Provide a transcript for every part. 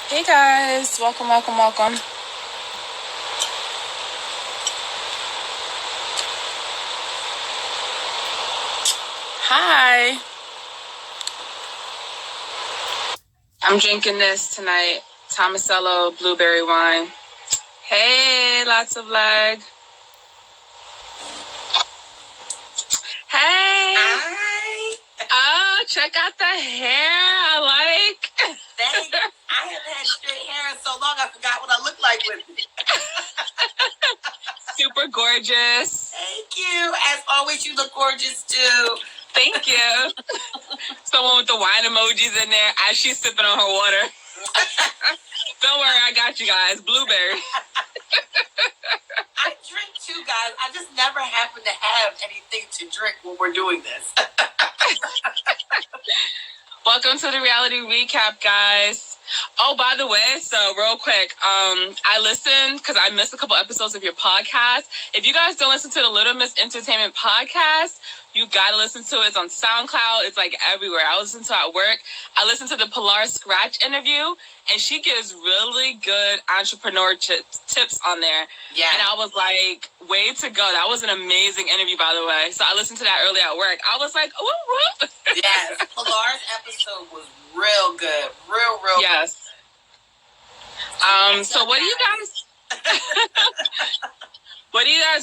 Hey guys, welcome. Hi. I'm drinking this tonight, Tomasello blueberry wine. Hey, lots of leg. Hey. Hi. Oh, check out the hair. I like. Thanks. I haven't had straight hair in so long, I forgot what I look like with it. Super gorgeous. Thank you. As always, you look gorgeous too. Thank you. Someone with the wine emojis in there as she's sipping on her water. Don't worry, I got you guys. Blueberry. I drink too, guys. I just never happen to have anything to drink when we're doing this. Welcome to the reality recap, guys. Oh, by the way, so real quick, I listened because I missed a couple episodes of your podcast. If you guys don't listen to the Little Miss Entertainment podcast, you gotta listen to it. It's on SoundCloud. It's like everywhere. I listen to it at work. I listened to the Pilar Scratch interview, and she gives really good entrepreneur tips on there. Yeah. And I was like, way to go. That was an amazing interview, by the way. So I listened to that early at work. I was like, whoop. Yes. Pilar's episode was real good. Real yes. good. So what do you guys...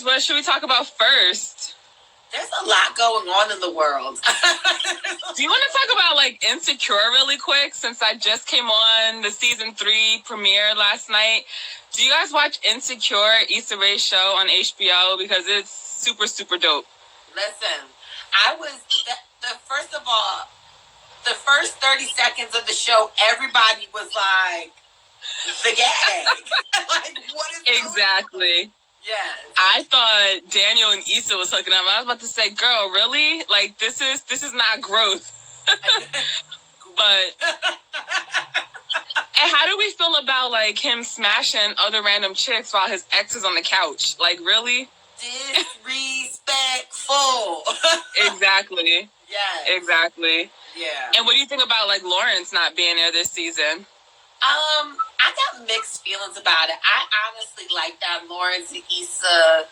what should we talk about first? There's a lot going on in the world. Do you want to talk about like Insecure really quick, since I just came on the season 3 premiere last night? Do you guys watch Insecure, Issa Rae's show on HBO? Because it's super, super dope. Listen, first of all, the first 30 seconds of the show, everybody was like, the gag. Like, what is exactly. Yes. I thought Daniel and Issa was hooking up. I was about to say, girl, really? Like, this is not growth. But and how do we feel about like him smashing other random chicks while his ex is on the couch? Like, really? Disrespectful. Exactly. Yes. Exactly. Yeah. And what do you think about like Lawrence not being there this season? I got mixed feelings about it. I honestly like that Lawrence and Issa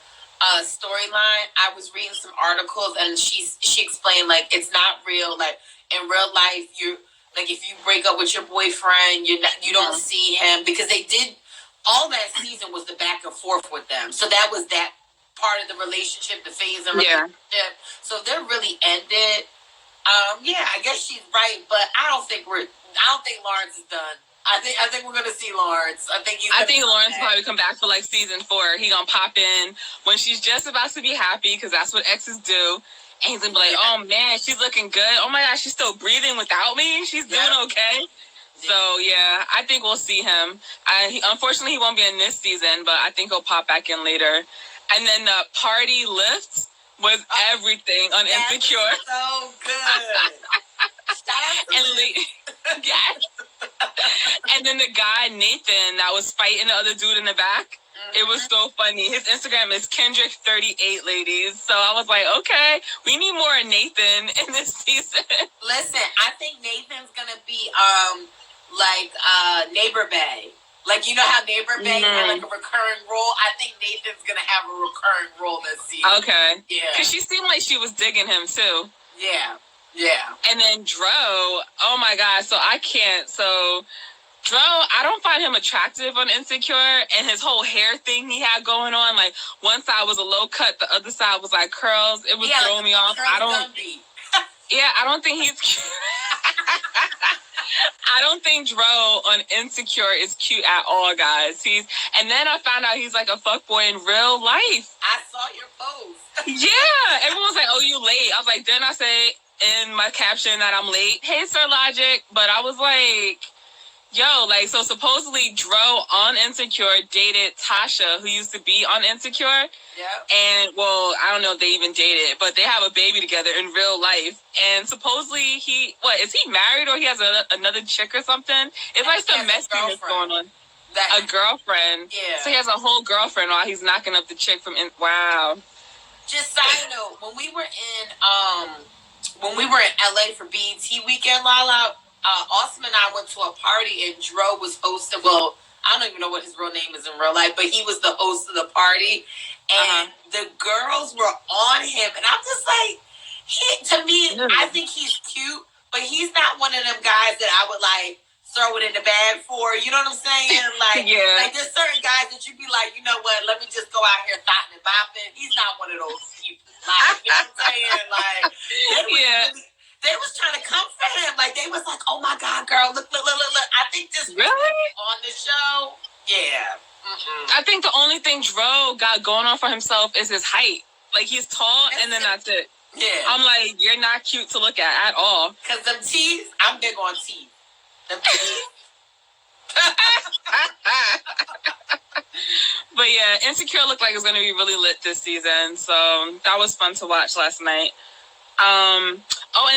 storyline. I was reading some articles and she explained like it's not real. Like in real life, you like if you break up with your boyfriend, you don't see him, because they did all that season was the back and forth with them. So that was that part of the relationship, the phase of relationship. Yeah. So they're really ended. Yeah, I guess she's right, but I don't think Lawrence is done. I think we're gonna see Lawrence. I think Lawrence will probably come back for like season 4. He gonna pop in when she's just about to be happy, because that's what exes do. And he's gonna be like, oh man, she's looking good. Oh my gosh, she's still breathing without me. She's doing okay. So yeah, I think we'll see him. Unfortunately, he won't be in this season, but I think he'll pop back in later. And then the party lift was everything on Insecure. So good. Yes. And then the guy Nathan that was fighting the other dude in the back. It was so funny. His Instagram is Kendrick38, ladies. So I was like, okay, we need more Nathan in this season. Listen, I think Nathan's gonna be Neighbor Bay. Like, you know how Neighbor Bay had like a recurring role? I think Nathan's gonna have a recurring role this season. Okay. Yeah. Because she seemed like she was digging him too. Yeah. Yeah. And then Dro, oh my God, so I can't. So Dro, I don't find him attractive on Insecure, and his whole hair thing he had going on, like one side was a low cut, the other side was like curls. It was throwing me off. I don't think he's cute. I don't think Dro on Insecure is cute at all, guys. And then I found out he's like a fuckboy in real life. I saw your post. Yeah, everyone's like, oh, you late. I was like, didn't I say in my caption that I'm late? Hey, Sir Logic. But I was like, yo, like, so supposedly Dro on Insecure dated Tasha, who used to be on Insecure. Yeah. And, well, I don't know if they even dated, but they have a baby together in real life. And supposedly is he married, or he has another chick or something? It's like some messiness going on. A girlfriend. Yeah. So he has a whole girlfriend while he's knocking up the chick from wow. Just side note, when we were in LA for BET weekend, Lala, Austin and I went to a party and Dro was hosting. Well, I don't even know what his real name is in real life, but he was the host of the party, and the girls were on him, and I'm just like, to me, I think he's cute, but he's not one of them guys that I would like throw it in the bag for. You know what I'm saying? Like, like there's certain guys that you'd be like, you know what? Let me just go out here thotting and bopping. He's not one of those people. Like, you know what I'm saying? Like, they was trying to come for him. Like, they was like, oh my God, girl, look. I think this on the show. Yeah. I think the only thing Dro got going on for himself is his height. Like, he's tall, and then that's it. Yeah. I'm like, you're not cute to look at all. Because them teeth, I'm big on teeth. Them teeth. But yeah, Insecure looked like it's going to be really lit this season. So that was fun to watch last night. And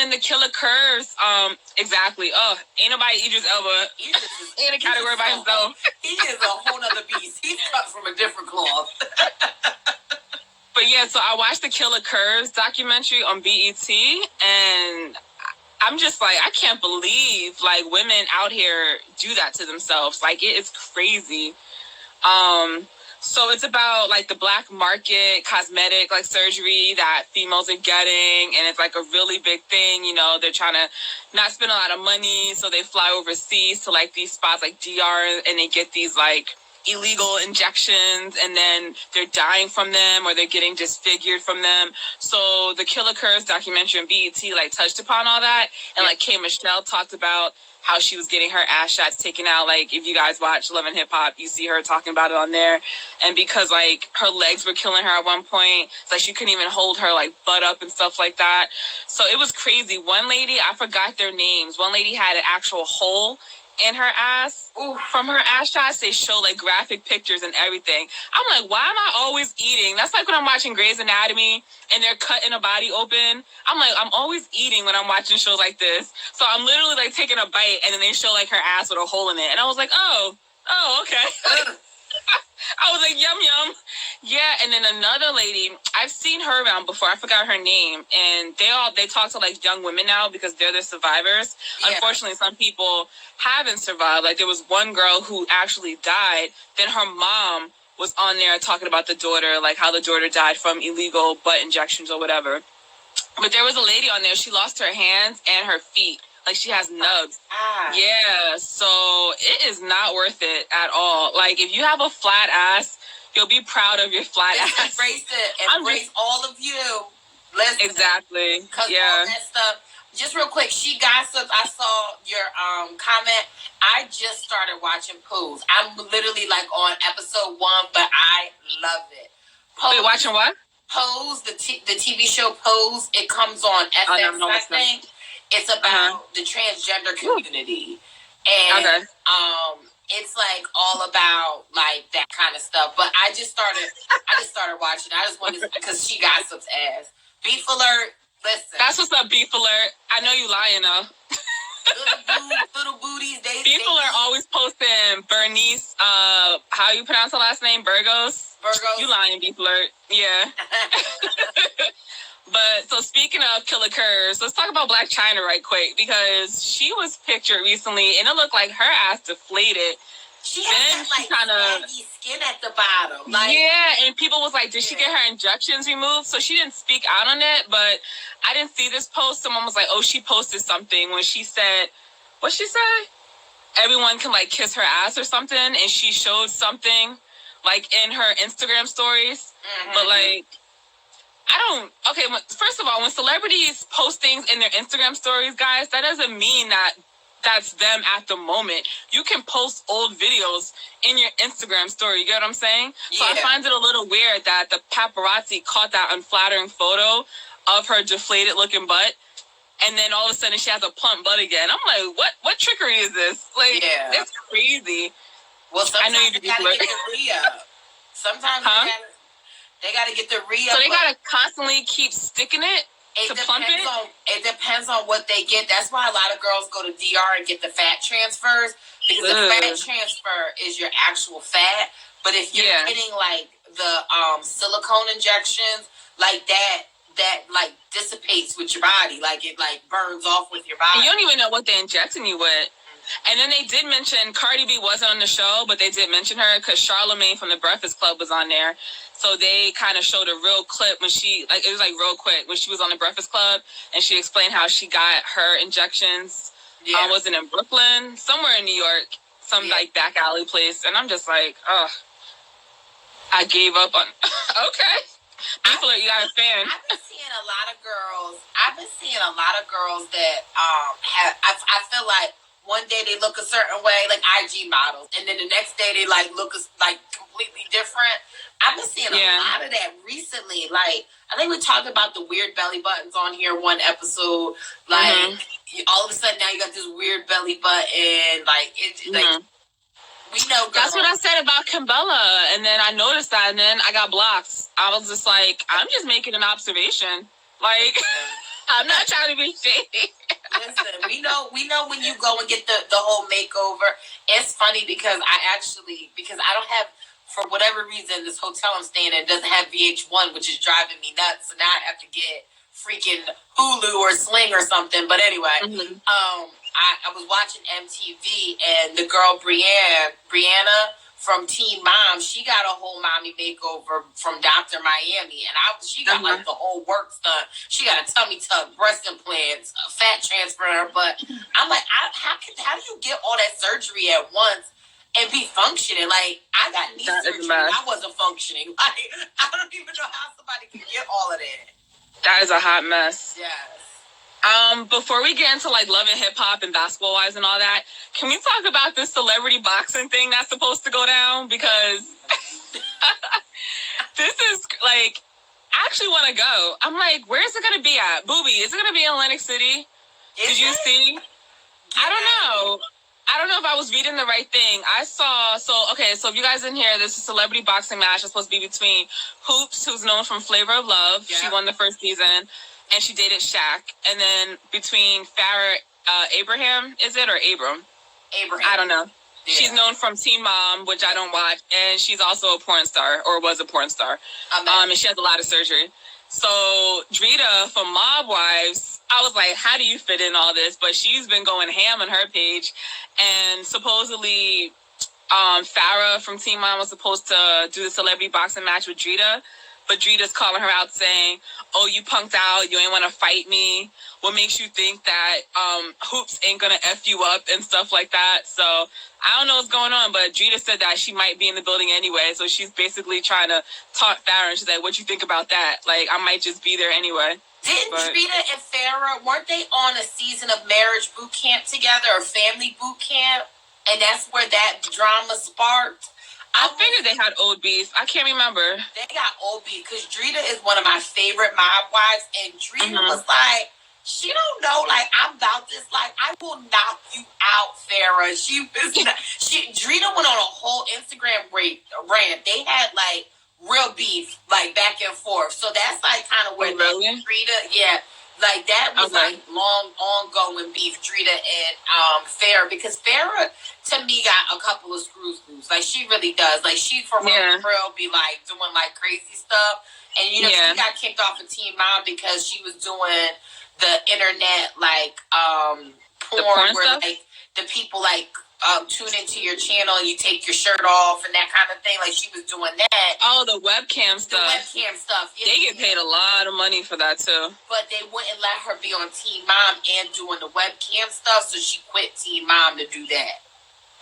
then the Killer Curves, exactly. Oh, ain't nobody Idris Elba in a category by himself. He is a whole nother beast. He's cut from a different cloth. But yeah, so I watched the Killer Curves documentary on BET, and I'm just like, I can't believe like women out here do that to themselves. Like, it is crazy. So it's about like the black market cosmetic like surgery that females are getting, and it's like a really big thing. You know, they're trying to not spend a lot of money, so they fly overseas to like these spots like DR, and they get these like illegal injections, and then they're dying from them or they're getting disfigured from them. So the Killer Curves documentary on BET like touched upon all that, and like K. Michelle talked about how she was getting her ass shots taken out. Like, if you guys watch Love and Hip Hop, you see her talking about it on there. And because like her legs were killing her at one point, it's like she couldn't even hold her like butt up and stuff like that. So it was crazy. One lady, I forgot their names. One lady had an actual hole in her ass. Ooh. From her ass shots. They show like graphic pictures and everything. I'm like, why am I always eating? That's like when I'm watching Grey's Anatomy and they're cutting a body open. I'm like, I'm always eating when I'm watching shows like this. So I'm literally like taking a bite, and then they show like her ass with a hole in it, and I was like, oh, okay. I was like, yum, yum. Yeah, and then another lady, I've seen her around before. I forgot her name. And they talk to, like, young women now because they're the survivors. Yeah. Unfortunately, some people haven't survived. Like, there was one girl who actually died. Then her mom was on there talking about the daughter, like how the daughter died from illegal butt injections or whatever. But there was a lady on there. She lost her hands and her feet. Like, she has nubs. Yeah, so it is not worth it at all. Like, if you have a flat ass, you'll be proud of your flat ass. Embrace it. Embrace all of you. Listen. Exactly. Yeah. All that stuff. Just real quick, She Gossips, I saw your comment. I just started watching Pose. I'm literally, like, on episode 1, but I love it. Pose, wait, watching what? Pose, the TV show Pose. It comes on FX, I think. It's about the transgender community, and it's like all about like that kind of stuff. But I just started watching. I just wanted because She Gossips ass. Beef alert. Listen, that's what's up, Beef alert. I know you lying though. little booties. Beef alert always posting Bernice. How you pronounce her last name? Burgos. You lying, Beef alert. Yeah. But, so speaking of Killer Curves, let's talk about Blac Chyna right quick, because she was pictured recently, and it looked like her ass deflated. She has that, like, saggy skin at the bottom. Like, yeah, and people was like, did she get her injections removed? So she didn't speak out on it, but I didn't see this post. Someone was like, oh, she posted something when she said, what'd she say? Everyone can, like, kiss her ass or something, and she showed something, like, in her Instagram stories. Mm-hmm. But, like, first of all, when celebrities post things in their Instagram stories, guys, that doesn't mean that that's them at the moment. You can post old videos in your Instagram story, you get what I'm saying? Yeah. So I find it a little weird that the paparazzi caught that unflattering photo of her deflated looking butt, and then all of a sudden she has a plump butt again. I'm like, what trickery is this? Like, that's crazy. Well, sometimes I know you gotta get the re-up. Sometimes they got to get the re-up. So they got to constantly keep sticking it to plump it? It depends on what they get. That's why a lot of girls go to DR and get the fat transfers, because the fat transfer is your actual fat. But if you're getting, like, the silicone injections, like that like dissipates with your body, like it like burns off with your body. And you don't even know what they're injecting you with. And then they did mention Cardi B wasn't on the show, but they did mention her because Charlamagne from the Breakfast Club was on there. So they kind of showed a real clip when she, like, it was like real quick when she was on the Breakfast Club, and she explained how she got her injections. Yeah. Was it in Brooklyn? Somewhere in New York, some like back alley place. And I'm just like, ugh, I gave up on. Okay. People are, you got a fan. I've been seeing a lot of girls that have. I feel like one day they look a certain way, like IG models, and then the next day they like look like completely different. I've been seeing a lot of that recently. Like, I think we talked about the weird belly buttons on here one episode. Like, all of a sudden now you got this weird belly button. Like, like. We know, girl. That's what I said about Kimbella, and then I noticed that, and then I got blocked. I was just like, I'm just making an observation. Like, I'm not trying to be shady. Listen, we know when you go and get the whole makeover. It's funny because I don't have, for whatever reason, this hotel I'm staying in doesn't have VH1, which is driving me nuts. So now I have to get freaking Hulu or Sling or something. But anyway, I was watching MTV, and the girl Brianna from Teen Mom, she got a whole mommy makeover from Dr. Miami, and she got like the whole works done. She got a tummy tuck, breast implants, a fat transfer in her butt. I'm like, how do you get all that surgery at once and be functioning? Like, I got knee surgery and I wasn't functioning. Like, I don't even know how somebody can get all of that. That is a hot mess. Yes. Before we get into like love and hip hop and basketball wives and all that, can we talk about this celebrity boxing thing that's supposed to go down? Because this is like, I actually want to go. I'm like, where is it going to be at? Booby, is it going to be in Atlantic City? Did you see? Yeah. I don't know if I was reading the right thing. I saw, so if you guys didn't hear, this is a celebrity boxing match. It's supposed to be between Hoopz, who's known from Flavor of Love. Yeah. She won the first season. And she dated Shaq. And then between Farrah Abraham, is it? Or Abraham? I don't know. Yeah. She's known from Teen Mom, which I don't watch. And she's also a porn star, or was a porn star. And she has a lot of surgery. So Drita from Mob Wives, I was like, how do you fit in all this? But she's been going ham on her page. And supposedly Farrah from Teen Mom was supposed to do the celebrity boxing match with Drita. But Drita's calling her out saying, oh, you punked out. You ain't want to fight me. What makes you think that Hoopz ain't going to F you up and stuff like that? So I don't know what's going on, but Drita said that she might be in the building anyway. So she's basically trying to talk Farrah. And she's like, what you think about that? Like, I might just be there anyway. Didn't Drita and Farrah, weren't they on a season of Marriage Bootcamp together or Family Bootcamp? And that's where that drama sparked? I figured they had old beef. I can't remember. They got old beef because Drita is one of my favorite mob wives, and Drita was like, she don't know, like, I'm about this, like, I will knock you out, Farrah. Drita went on a whole Instagram rant. They had, like, real beef, like, back and forth. So that's, like, kind of where Drita, like, that was, like, long, ongoing beef, Drita and Farrah, because Farrah, to me, got a couple of screws loose. Like, she really does. Like, she, for real, be, like, doing, like, crazy stuff. And, you know, she got kicked off of Teen Mom because she was doing the internet, like, porn where, stuff? Like, the people, like, tune into your channel and you take your shirt off and that kind of thing. Like, she was doing that. Oh, the webcam stuff. Yeah, they get paid a lot of money for that, too. But they wouldn't let her be on Teen Mom and doing the webcam stuff, so she quit Teen Mom to do that.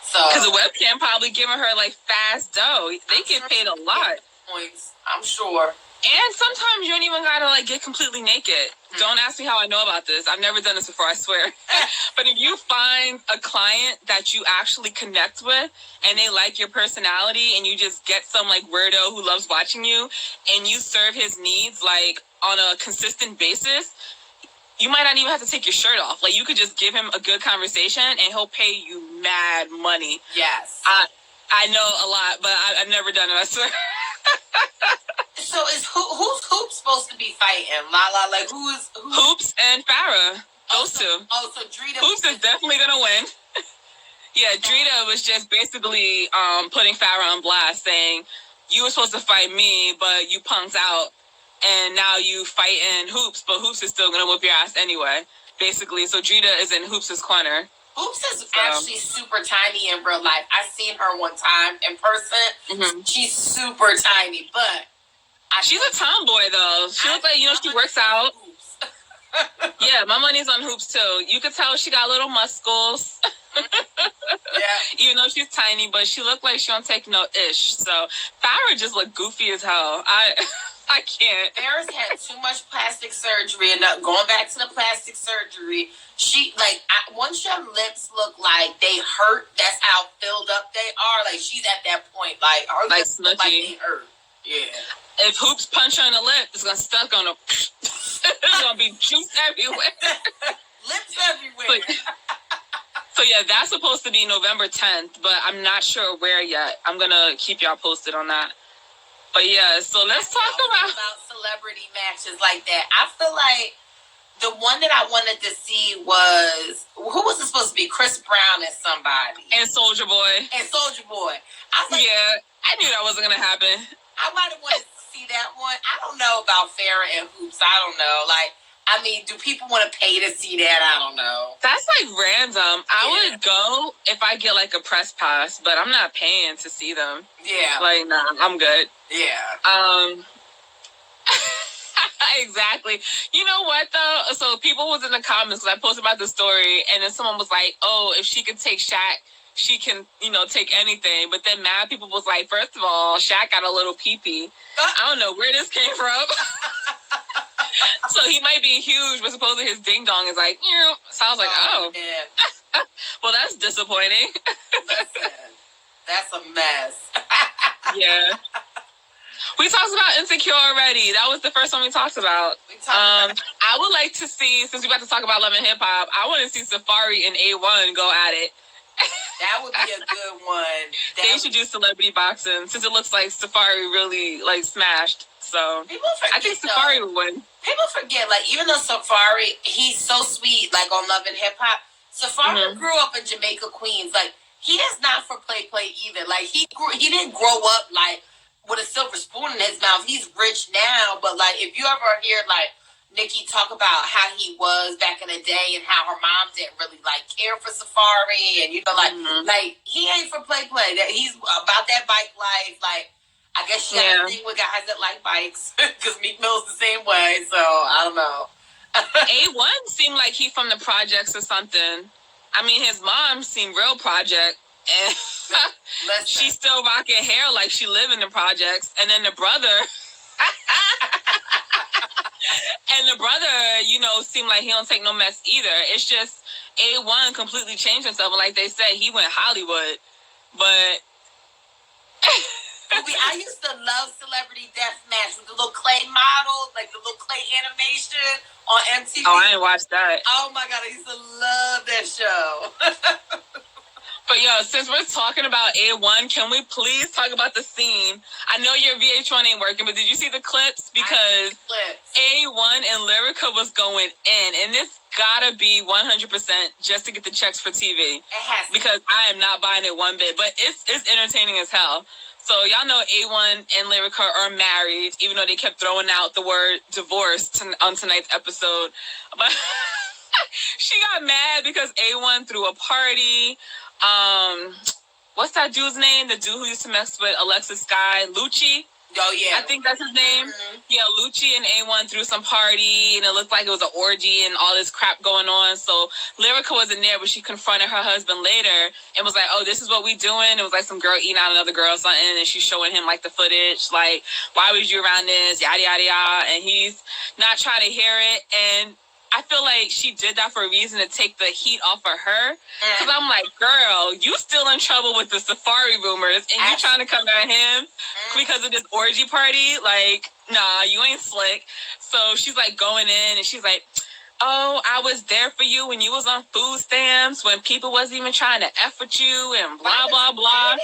So because the webcam probably giving her, like, fast dough. They get paid a lot. Points, I'm sure. And sometimes you don't even gotta, like, get completely naked. Don't ask me how I know about this. I've never done this before, I swear. But if you find a client that you actually connect with and they like your personality and you just get some, like, weirdo who loves watching you and you serve his needs, like, on a consistent basis, you might not even have to take your shirt off. Like, you could just give him a good conversation and he'll pay you mad money. Yes. I know a lot, but I've never done it, I swear. So who's Hoopz supposed to be fighting? Lala, like, who's Hoopz and Farrah. Those two. Oh, so Drita. Hoopz is definitely gonna win. Yeah, Drita was just basically putting Farrah on blast, saying, you were supposed to fight me, but you punked out. and now you fighting Hoopz, but Hoopz is still gonna whoop your ass anyway, basically. So Drita is in Hoopz' corner. Hoopz is actually super tiny in real life. I seen her one time in person. Mm-hmm. She's super tiny, but she's a tomboy though. She looks like, she works out. Yeah, my money's on Hoopz too. You could tell she got little muscles. Yeah. Even though she's tiny, but she looked like she don't take no ish. So Farrah just looked goofy as hell. I can't. Farrah's had too much plastic surgery, and going back to the plastic surgery, she once your lips look like they hurt, that's how filled up they are. Like she's at that point, like her lips look like they hurt. Yeah. If Hoopz punch her in the lip, it's gonna stuck on her. There's gonna be juice everywhere. Lips everywhere. So yeah, that's supposed to be November 10th, but I'm not sure where yet. I'm gonna keep y'all posted on that. But yeah, so let's talk about celebrity matches like that. I feel like the one that I wanted to see was, who was it supposed to be? Chris Brown and somebody. And Soulja Boy. I was like, yeah, I knew that wasn't gonna happen. I might have wanted to see that one. I don't know about Farrah and Hoopz. I don't know. Like, I mean, do people want to pay to see that? I don't know. That's like random. I would go if I get like a press pass, but I'm not paying to see them. Yeah. Like, nah, I'm good. Yeah. Exactly. You know what though? So people was in the comments because I posted about the story, and then someone was like, "Oh, if she could take Shaq, she can, take anything." But then mad people was like, first of all, Shaq got a little pee-pee. I don't know where this came from. So he might be huge, but supposedly his ding-dong is like, So I was like, oh. Well, that's disappointing. Listen, that's a mess. Yeah. We talked about Insecure already. That was the first one we talked about. I would like to see, since we're about to talk about Love and Hip Hop, I want to see Safari and A1 go at it. That would be a good one. They should do celebrity boxing, since it looks like Safari really smashed. So I think Safari would win. People forget, even though Safari, he's so sweet, on Love and Hip Hop, Safari grew up in Jamaica, Queens. He is not for play either. He didn't grow up with a silver spoon in his mouth. He's rich now, but if you ever hear Nikki talk about how he was back in the day and how her mom didn't really care for Safari, and he ain't for play. He's about that bike life. I guess she got a thing with guys that like bikes because Meek Mill's the same way. So I don't know. A1 seemed like he from the projects or something. I mean, his mom seemed real project. And she's still rocking hair like she live in the projects. And then the brother, seemed like he don't take no mess either. It's just A1 completely changed himself. And like they said, he went Hollywood. But I used to love Celebrity Deathmatch with the little clay models, the little clay animation on MTV. Oh, I didn't watch that. Oh my God, I used to love that show. But since we're talking about A1, can we please talk about the scene? I know your VH1 ain't working, but did you see the clips? Because A1 and Lyrica was going in, and this gotta be 100% just to get the checks for TV. It has to. Because I am not buying it one bit, but it's entertaining as hell. So y'all know A1 and Lyrica are married, even though they kept throwing out the word divorce on tonight's episode. But she got mad because A1 threw a party. What's that dude's name? The dude who used to mess with Alexis Sky, Lucci. Oh yeah, I think that's his name. Mm-hmm. Yeah, Lucci and A1 threw some party, and it looked like it was an orgy and all this crap going on. So Lyrica wasn't there, but she confronted her husband later and was like, "Oh, this is what we doing." It was some girl eating out another girl or something, and she's showing him the footage, why was you around this, yada yada yada, and he's not trying to hear it. And I feel like she did that for a reason, to take the heat off of her. Because I'm like, girl, you still in trouble with the Safari rumors, and you trying to come at him because of this orgy party? Nah, you ain't slick. So she's going in, and she's like, "Oh, I was there for you when you was on food stamps, when people wasn't even trying to F with you, and blah, blah, blah."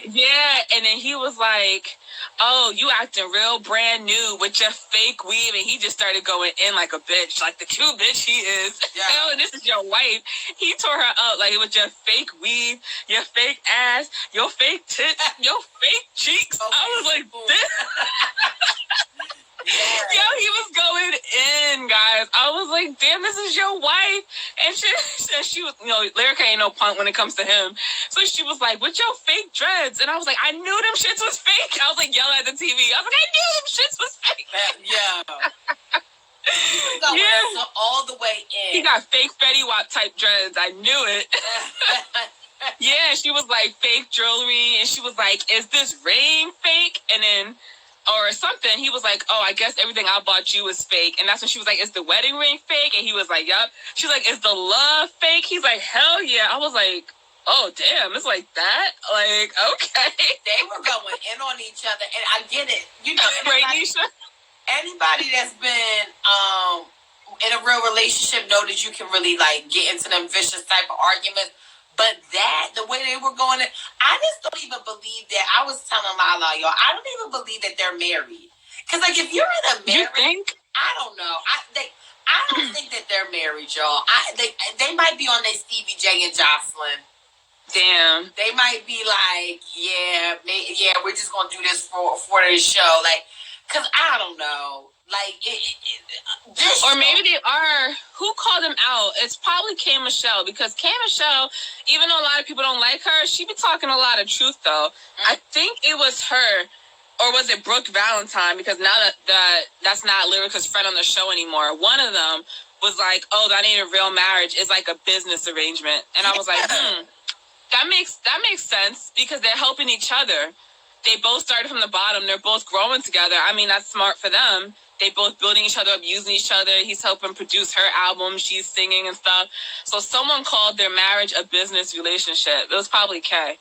Yeah, and then he was like, "Oh, you acting real brand new with your fake weave," and he just started going in like a bitch, like the cute bitch he is. Yeah. Oh, and this is your wife. He tore her up with your fake weave, your fake ass, your fake tits, your fake cheeks. Okay. I was like, this. Yes. Yo, he was going in, guys. I was like, damn, this is your wife. And she was, Lyrica ain't no punk when it comes to him. So she was like, with your fake dreads. And I was like, I knew them shits was fake. I was like, yelling at the TV. I was like, I knew them shits was fake. Yeah. So all the way in. He got fake Fetty Wap type dreads. I knew it. Yeah, she was like fake jewelry. And she was like, is this ring fake? And then... or something, he was like, oh, I guess everything I bought you is fake. And that's when she was like, is the wedding ring fake? And he was like, yup. She's like, is the love fake? He's like, hell yeah. I was like, oh, damn, it's like that? Like, okay. They were going in on each other, and I get it. Anybody that's been in a real relationship know that you can really, like, get into them vicious type of arguments. But the way they were going, I just don't even believe that. I was telling Lala, y'all, I don't even believe that they're married. Because, like, if you're in a marriage, you think? I don't know. I don't think that they're married, y'all. They might be on their Stevie J and Jocelyn. Damn. They might be like, yeah, we're just going to do this for the show. Like, because I don't know. Like, or maybe they are. Who called them out? It's probably K. Michelle, because K. Michelle, even though a lot of people don't like her, she be talking a lot of truth, though. I think it was her, or was it Brooke Valentine? Because now that's not Lyrica's friend on the show anymore. One of them was like, oh, that ain't a real marriage. It's like a business arrangement. And I was like, that makes sense, because they're helping each other. They both started from the bottom. They're both growing together. I mean, that's smart for them. They both building each other up, using each other. He's helping produce her album. She's singing and stuff. So someone called their marriage a business relationship. It was probably Kay.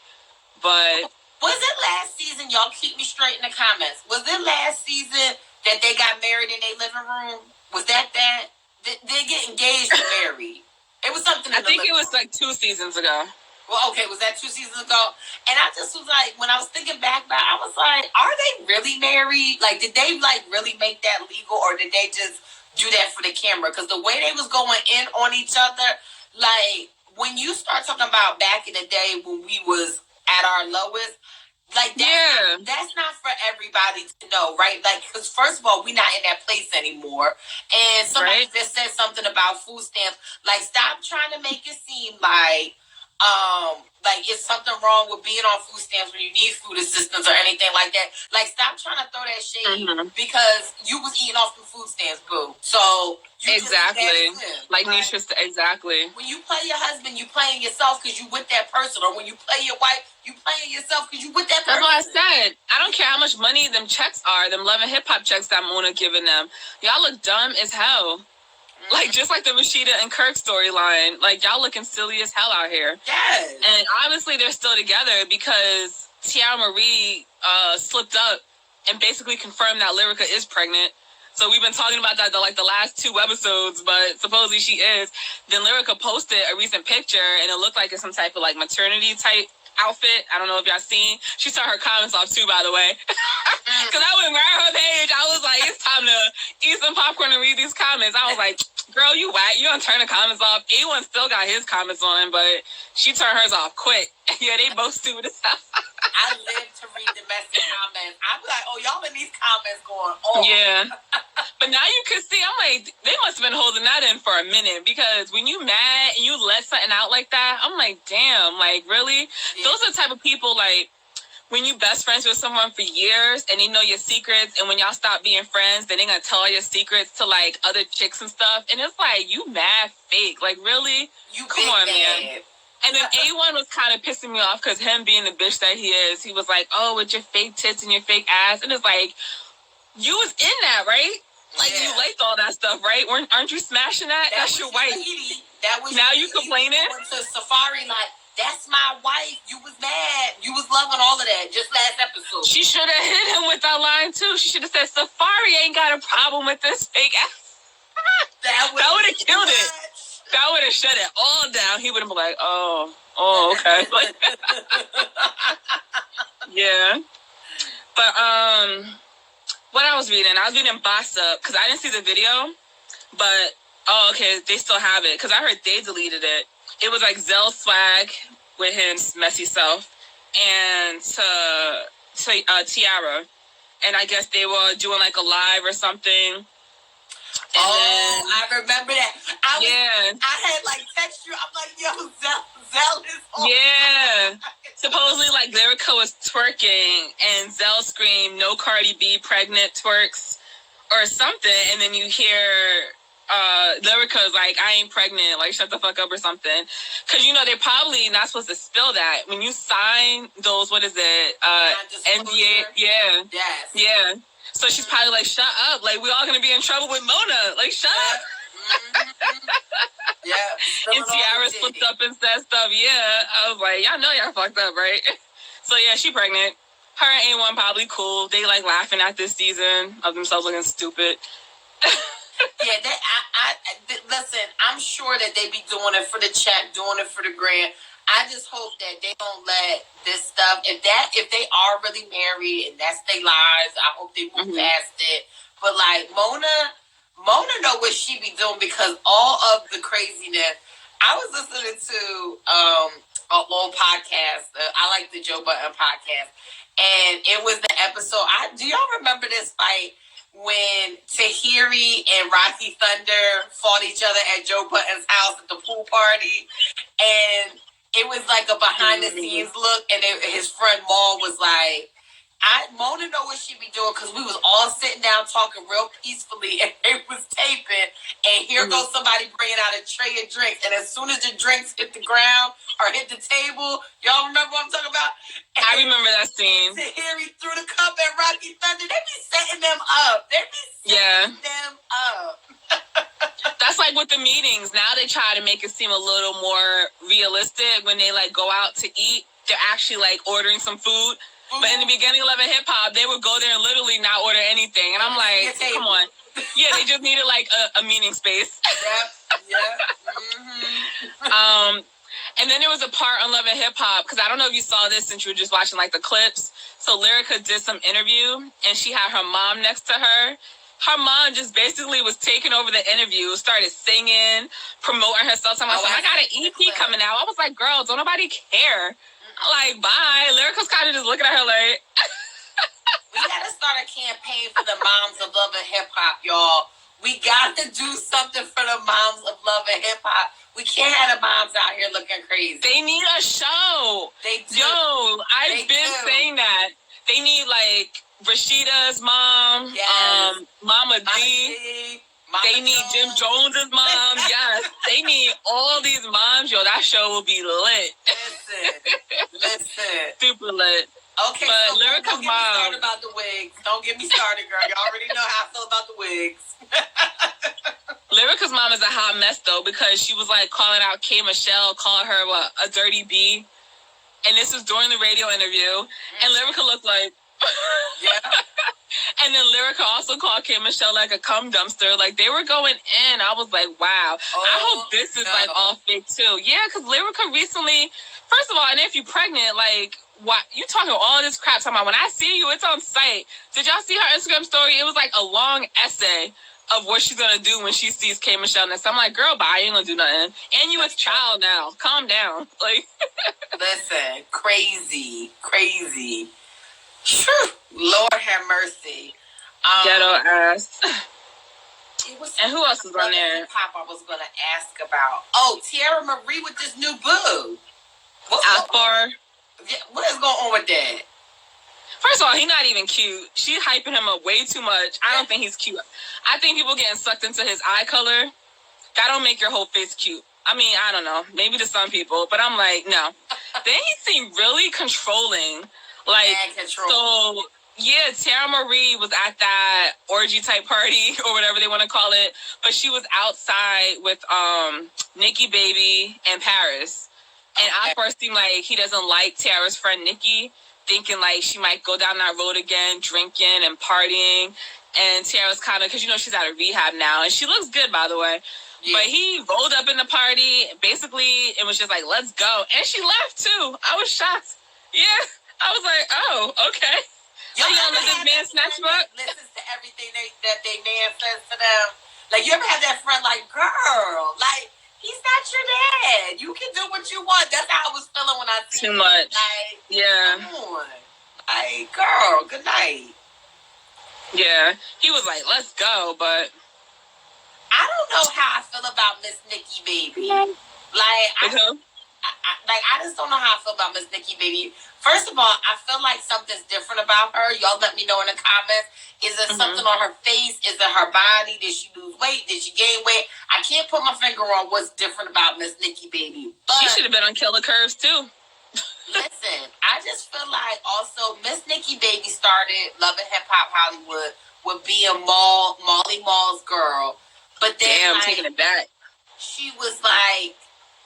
But... was it last season? Y'all keep me straight in the comments. Was it last season that they got married in their living room? Was that? They get engaged and married. It was something in I think it was like 2 seasons ago. Well, okay, was that 2 seasons ago? And I just was like, when I was thinking back, I was like, are they really married? Like, did they, like, really make that legal, or did they just do that for the camera? Because the way they was going in on each other, like, when you start talking about back in the day when we was at our lowest, like, that's not for everybody to know, right? Like, because first of all, we're not in that place anymore. And somebody just said something about food stamps. Like, stop trying to make it seem like it's something wrong with being on food stamps when you need food assistance or anything like that. Like, stop trying to throw that shade because you was eating off the food stamps, boo. So exactly, like Nisha said, exactly. When you play your husband, you playing yourself because you with that person, or when you play your wife, you playing yourself because you with that person. That's what I said. I don't care how much money them checks are, them Love and Hip Hop checks that Mona giving them. Y'all look dumb as hell. Like, just like the Rashida and Kirk storyline. Like, y'all looking silly as hell out here. Yes. And obviously they're still together because Teairra Mari slipped up and basically confirmed that Lyrica is pregnant. So we've been talking about that the last 2 episodes, but supposedly she is. Then Lyrica posted a recent picture, and it looked like it's some type of, like, maternity type outfit. I don't know if y'all seen. She turned her comments off too, by the way. Because I went right her page. I was like, it's time to eat some popcorn and read these comments. I was like, girl, you whack. You don't turn the comments off. A1 still got his comments on, but she turned hers off quick. Yeah, they both stupid as hell. I live to read the messy comments. I'm like, oh, y'all in these comments going on. Yeah. But now you can see, I'm like, they must have been holding that in for a minute, because when you mad and you let something out like that, I'm like, damn, like, really? Yeah. Those are the type of people, like, when you best friends with someone for years and they know your secrets, and when y'all stop being friends, then they're going to tell all your secrets to, like, other chicks and stuff. And it's like, you mad fake. Like, really? You come on, man. And then A1 was kind of pissing me off because him being the bitch that he is, he was like, oh, with your fake tits and your fake ass. And it's like, you was in that, right? Like, you liked all that stuff, right? Aren't you smashing that? That's your wife. That was now you complaining? Went to Safari like, that's my wife. You was mad. You was loving all of that just last episode. She should have hit him with that line, too. She should have said, Safari ain't got a problem with this fake ass. That would have killed it. That would have shut it all down. He would have been like, oh, okay. Like, yeah. But, what I was reading Boss Up, because I didn't see the video, but, okay, they still have it, because I heard they deleted it. It was like Zell Swag with his messy self, and to Teairra. and I guess they were doing like a live or something. Then, I remember that. I had like text you. I'm like, yo, Zell is on. Yeah. Supposedly, like, Lyrica was twerking, and Zell screamed, "No Cardi B pregnant twerks," or something, and then you hear Lyrica's like, "I ain't pregnant, like, shut the fuck up," or something. Because, you know, they're probably not supposed to spill that. When you sign those, what is it? NDA? Yeah. Yes. Yeah. So she's probably like, "Shut up. Like, we all going to be in trouble with Mona. Like, shut up." Yeah. And Teairra flipped up and said stuff. Yeah. I was like, y'all know y'all fucked up, right? So, yeah, she pregnant. Her and A1 probably cool. They, like, laughing at this season of themselves looking stupid. Yeah, listen, I'm sure that they be doing it for the check, doing it for the grant. I just hope that they don't let this stuff, if they are really married and that's their lives, I hope they move past it. But like Mona know what she be doing, because all of the craziness. I was listening to an old podcast. I like the Joe Budden podcast, and it was the episode. Do y'all remember this fight when Teairra and Rocky Thunder fought each other at Joe Budden's house at the pool party? And it was like a behind the scenes look, and his friend Maul was like, Mona know what she be doing, because we was all sitting down talking real peacefully, and they was taping, and here goes somebody bringing out a tray of drinks, and as soon as the drinks hit the ground or hit the table, y'all remember what I'm talking about? And I remember that scene. Teairra threw the cup at Rocky Thunder. They be setting them up. Them up. That's like with the meetings. Now they try to make it seem a little more realistic. When they like go out to eat, they're actually like ordering some food. But in the beginning of Love and Hip Hop, they would go there and literally not order anything. And I'm like, come on. Yeah, they just needed like a meeting space. And then there was a part on Love and Hip Hop, because I don't know if you saw this since you were just watching like the clips. So Lyrica did some interview, and she had her mom next to her. Her mom just basically was taking over the interview, started singing, promoting herself. So I got an EP coming out. I was like, girl, don't nobody care. Like, bye. Lyrica's kind of just looking at her like... We got to start a campaign for the moms of Love and Hip Hop, y'all. We got to do something for the moms of Love and Hip Hop. We can't have the moms out here looking crazy. They need a show. They do. Yo, I've been saying that. They need, like, Rashida's mom, Mama D. They need Jim Jones's mom. Yes, they need all these moms. Yo, that show will be lit. Listen. Super lit. Okay, but so Lyrica's don't get me started about the wigs. Don't get me started, girl. You already know how I feel about the wigs. Lyrica's mom is a hot mess, though, because she was, like, calling out K. Michelle, calling her, a dirty B. And this was during the radio interview. And Lyrica looked like... And then Lyrica also called K. Michelle, like, a cum dumpster. Like, they were going in. I was like, wow. I hope this is, like, all fake, too. Yeah, because Lyrica recently... First of all, and if you're pregnant, like... What you talking all this crap? Talking about when I see you, it's on site. Did y'all see her Instagram story? It was like a long essay of what she's gonna do when she sees K. Michelle next. I'm like, girl, bye. You ain't gonna do nothing. And you a child now. Calm down. Like, listen, crazy. Lord have mercy. Ghetto ass. And who else is on there? Pop, I was gonna ask about. Oh, Teairra Mari with this new boo. Akbar. What is going on with that? First of all, he's not even cute. She's hyping him up way too much. I don't think he's cute. I think people getting sucked into his eye color. That don't make your whole face cute. I mean, I don't know. Maybe to some people. But I'm like, no. Then he seemed really controlling. Like, so, yeah, Teairra Mari was at that orgy type party or whatever they want to call it. But she was outside with Nikki Baby and Paris. And Akbar seemed like he doesn't like Teairra's friend Nikki, thinking like she might go down that road again, drinking and partying. And Teairra's kind of, because, you know, she's out of rehab now. And she looks good, by the way. Yeah. But he rolled up in the party, basically, and was just like, let's go. And she left, too. I was shocked. Yeah. I was like, oh, okay. Yo, you gonna let this man snatch you up? Listens to everything that they man says to them. Like, you ever had that friend like, girl, like, he's not your dad. You can do what you want. That's how I was feeling when I seen too much. Like, yeah. Come on. Like, girl, good night. Yeah, he was like, let's go, but I don't know how I feel about Miss Nikki Baby. I just don't know how I feel about Miss Nikki Baby. First of all, I feel like something's different about her. Y'all let me know in the comments. Is there something on her face? Is it her body? Did she lose weight? Did she gain weight? I can't put my finger on what's different about Miss Nikki Baby. But she should have been on Killer Curves too. Listen, I just feel like also Miss Nikki Baby started Love and Hip Hop Hollywood with being Molly Mall's girl. But then taking it back. She was like,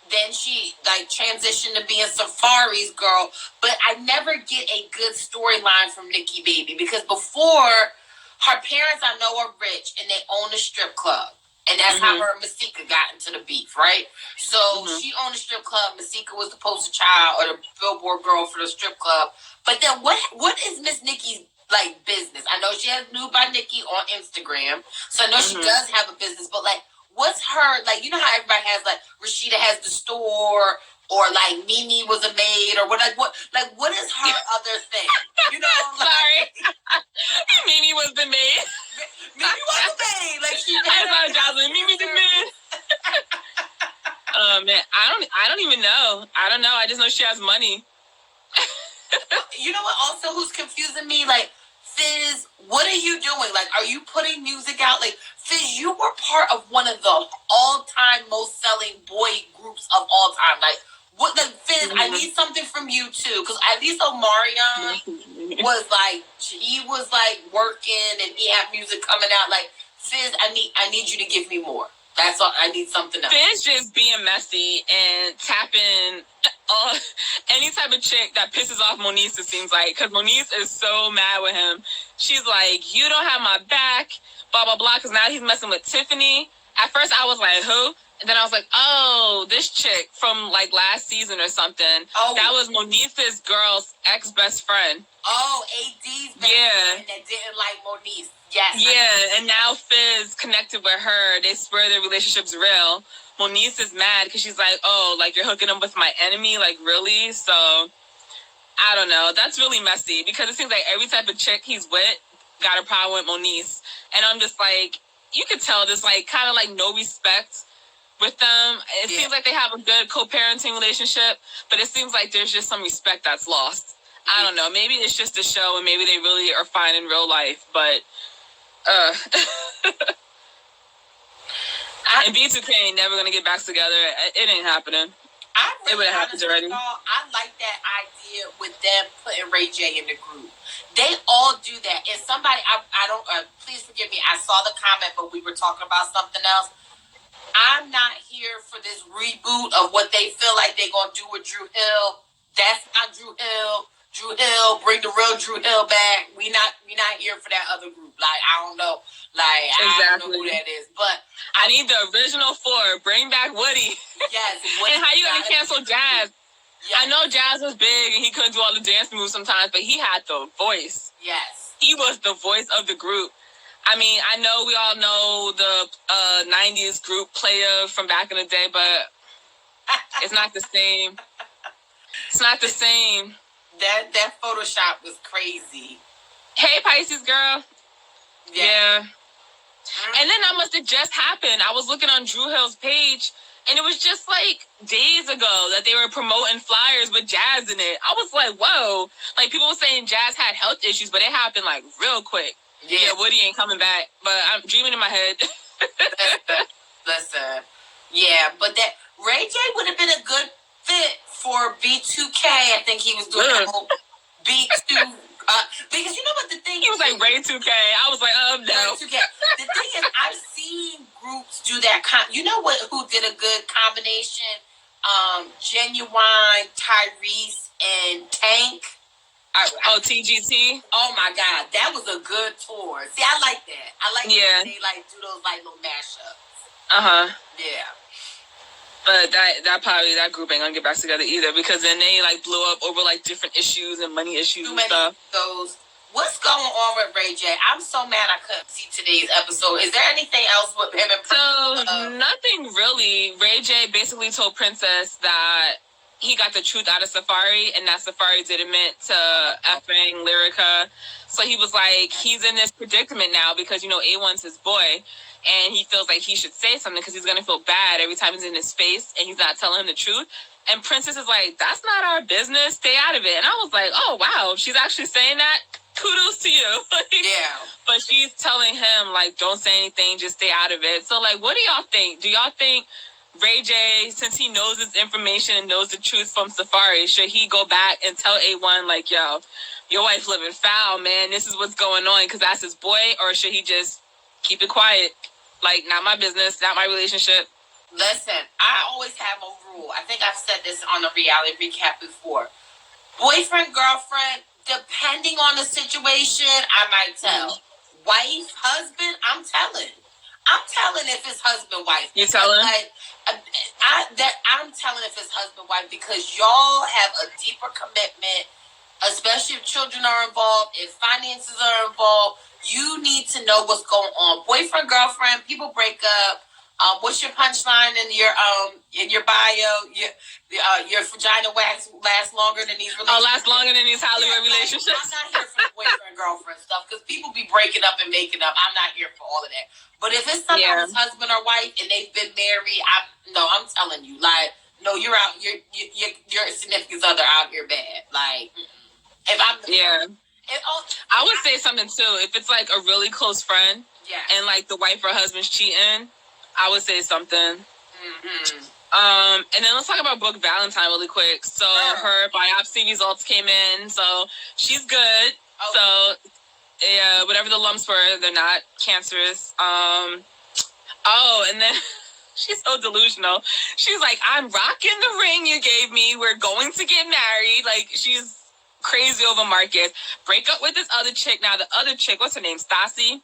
then she like transitioned to being Safari's girl. But I never get a good storyline from Nikki Baby because before, her parents I know are rich and they own a strip club. And that's how her and Masika got into the beef, right? So she owned a strip club. Masika was the poster child or the billboard girl for the strip club. But then what is Miss Nikki's like business? I know she has Nude by Nikki on Instagram. So I know she does have a business. But like, what's her, like, you know how everybody has like, Rashida has the store or like Mimi was a maid or what is her other thing? You know, like, sorry. Mimi was the maid. Mimi was the maid. Like she I apologize. Mimi the maid. Oh man, I don't even know. I don't know. I just know she has money. You know what? Also, who's confusing me? Like, Fizz, what are you doing? Like, are you putting music out? Like, Fizz, you were part of one of the all-time most selling boy groups of all time. Like, what? Like, Fizz, I need something from you too, because at least Omarion was like, he was like working and he had music coming out. Like, Fizz, I need you to give me more. That's all. I need something else. Fizz just being messy and tapping any type of chick that pisses off Moniece, it seems like, because Moniece is so mad with him. She's like, you don't have my back, blah, blah, blah, because now he's messing with Tiffany. At first, I was like, who? And then I was like, oh, this chick from, like, last season or something. Oh. That was Moniece's girl's ex-best friend. Oh, AD's best friend that didn't like Moniece. Yes. Yeah, and now Fizz connected with her. They swear their relationship's real. Moniece is mad because she's like, oh, like, you're hooking up with my enemy? Like, really? So, I don't know. That's really messy because it seems like every type of chick he's with got a problem with Moniece. And I'm just like, you could tell there's, like, kind of, like, no respect with them. It seems like they have a good co-parenting relationship, but it seems like there's just some respect that's lost. I don't know. Maybe it's just a show and maybe they really are fine in real life, but... and B2K ain't never gonna get back together. It ain't happening. It would have happened already. I like that idea with them putting Ray J in the group. They all do that. And somebody, I don't, please forgive me, I saw the comment, but we were talking about something else. I'm not here for this reboot of what they feel like they're gonna do with Drew Hill. That's not Drew Hill. Drew Hill, bring the real Drew Hill back. We not here for that other group. Like, I don't know. Like, exactly. I don't know who that is. But I need the original four. Bring back Woody. Yes. And how you gonna cancel Jazz? Yes. I know Jazz was big and he couldn't do all the dance moves sometimes, but he had the voice. Yes. He was the voice of the group. I mean, I know we all know the 90s group Player from back in the day, but it's not the same. It's not the same. That Photoshop was crazy. Hey, Pisces girl. Yeah. And then that must have just happened. I was looking on Drew Hill's page, and it was just like days ago that they were promoting flyers with Jazz in it. I was like, whoa. Like, people were saying Jazz had health issues, but it happened like real quick. Yeah, Woody ain't coming back, but I'm dreaming in my head. Listen. Yeah, but that Ray J would have been a good fit for B2K. I think he was doing that whole B2. Because you know what the thing he was like Ray 2K. I was like, no. Ray 2K. The thing is, I've seen groups do that. You know who did a good combination? Genuine, Tyrese, and Tank. TGT. Oh my God, that was a good tour. See, I like that. I like that they like do those like little mashups. Yeah. But that group ain't gonna get back together either because then they like blew up over like different issues and money issues and stuff. What's going on with Ray J? I'm so mad I couldn't see today's episode. Is there anything else with him and Princess? So nothing really. Ray J basically told Princess that he got the truth out of Safari, and that Safari did admit to effing Lyrica. So he was like, he's in this predicament now because, you know, A1's his boy, and he feels like he should say something because he's going to feel bad every time he's in his face and he's not telling him the truth. And Princess is like, that's not our business. Stay out of it. And I was like, oh, wow, she's actually saying that? Kudos to you. Yeah. But she's telling him, like, don't say anything, just stay out of it. So, like, what do y'all think? Do y'all think Ray J, since he knows this information and knows the truth from Safari, should he go back and tell A1, like, yo, your wife living foul, man, this is what's going on because that's his boy? Or should he just keep it quiet? Like, not my business, not my relationship. Listen, I always have a rule. I think I've said this on a reality recap before. Boyfriend, girlfriend, depending on the situation, I might tell. Wife, husband, I'm telling. I'm telling if it's husband, wife. You telling? Like, I'm telling if it's husband, wife because y'all have a deeper commitment, especially if children are involved, if finances are involved. You need to know what's going on. Boyfriend, girlfriend, people break up. What's your punchline in your bio? Your vagina lasts longer than these relationships. Oh, lasts longer than these Hollywood relationships. I'm not here for the boyfriend girlfriend stuff because people be breaking up and making up. I'm not here for all of that. But if it's something with husband or wife and they've been married, I'm telling you, like, no, you're out. Your significant other out here bad. Like, if I'm I would say something too. If it's like a really close friend, and like the wife or husband's cheating, I would say something. And then let's talk about Brooke Valentine really quick. So her biopsy results came in, so she's good. So yeah, whatever the lumps were, they're not cancerous. And then she's so delusional. She's like, I'm rocking the ring you gave me. We're going to get married. Like, she's crazy over Marcus. Break up with this other chick. Now, the other chick, what's her name? Stassi,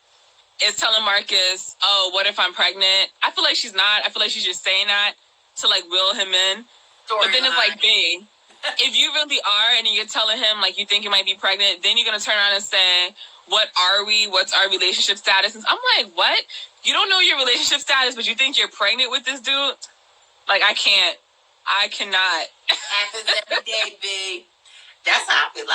is telling Marcus, oh, what if I'm pregnant? I feel like she's not. I feel like she's just saying that to, like, reel him in. But then it's like, babe, if you really are and you're telling him, like, you think you might be pregnant, then you're going to turn around and say, what are we? What's our relationship status? And I'm like, what? You don't know your relationship status, but you think you're pregnant with this dude? Like, I cannot. Happens every day, B. That's how I feel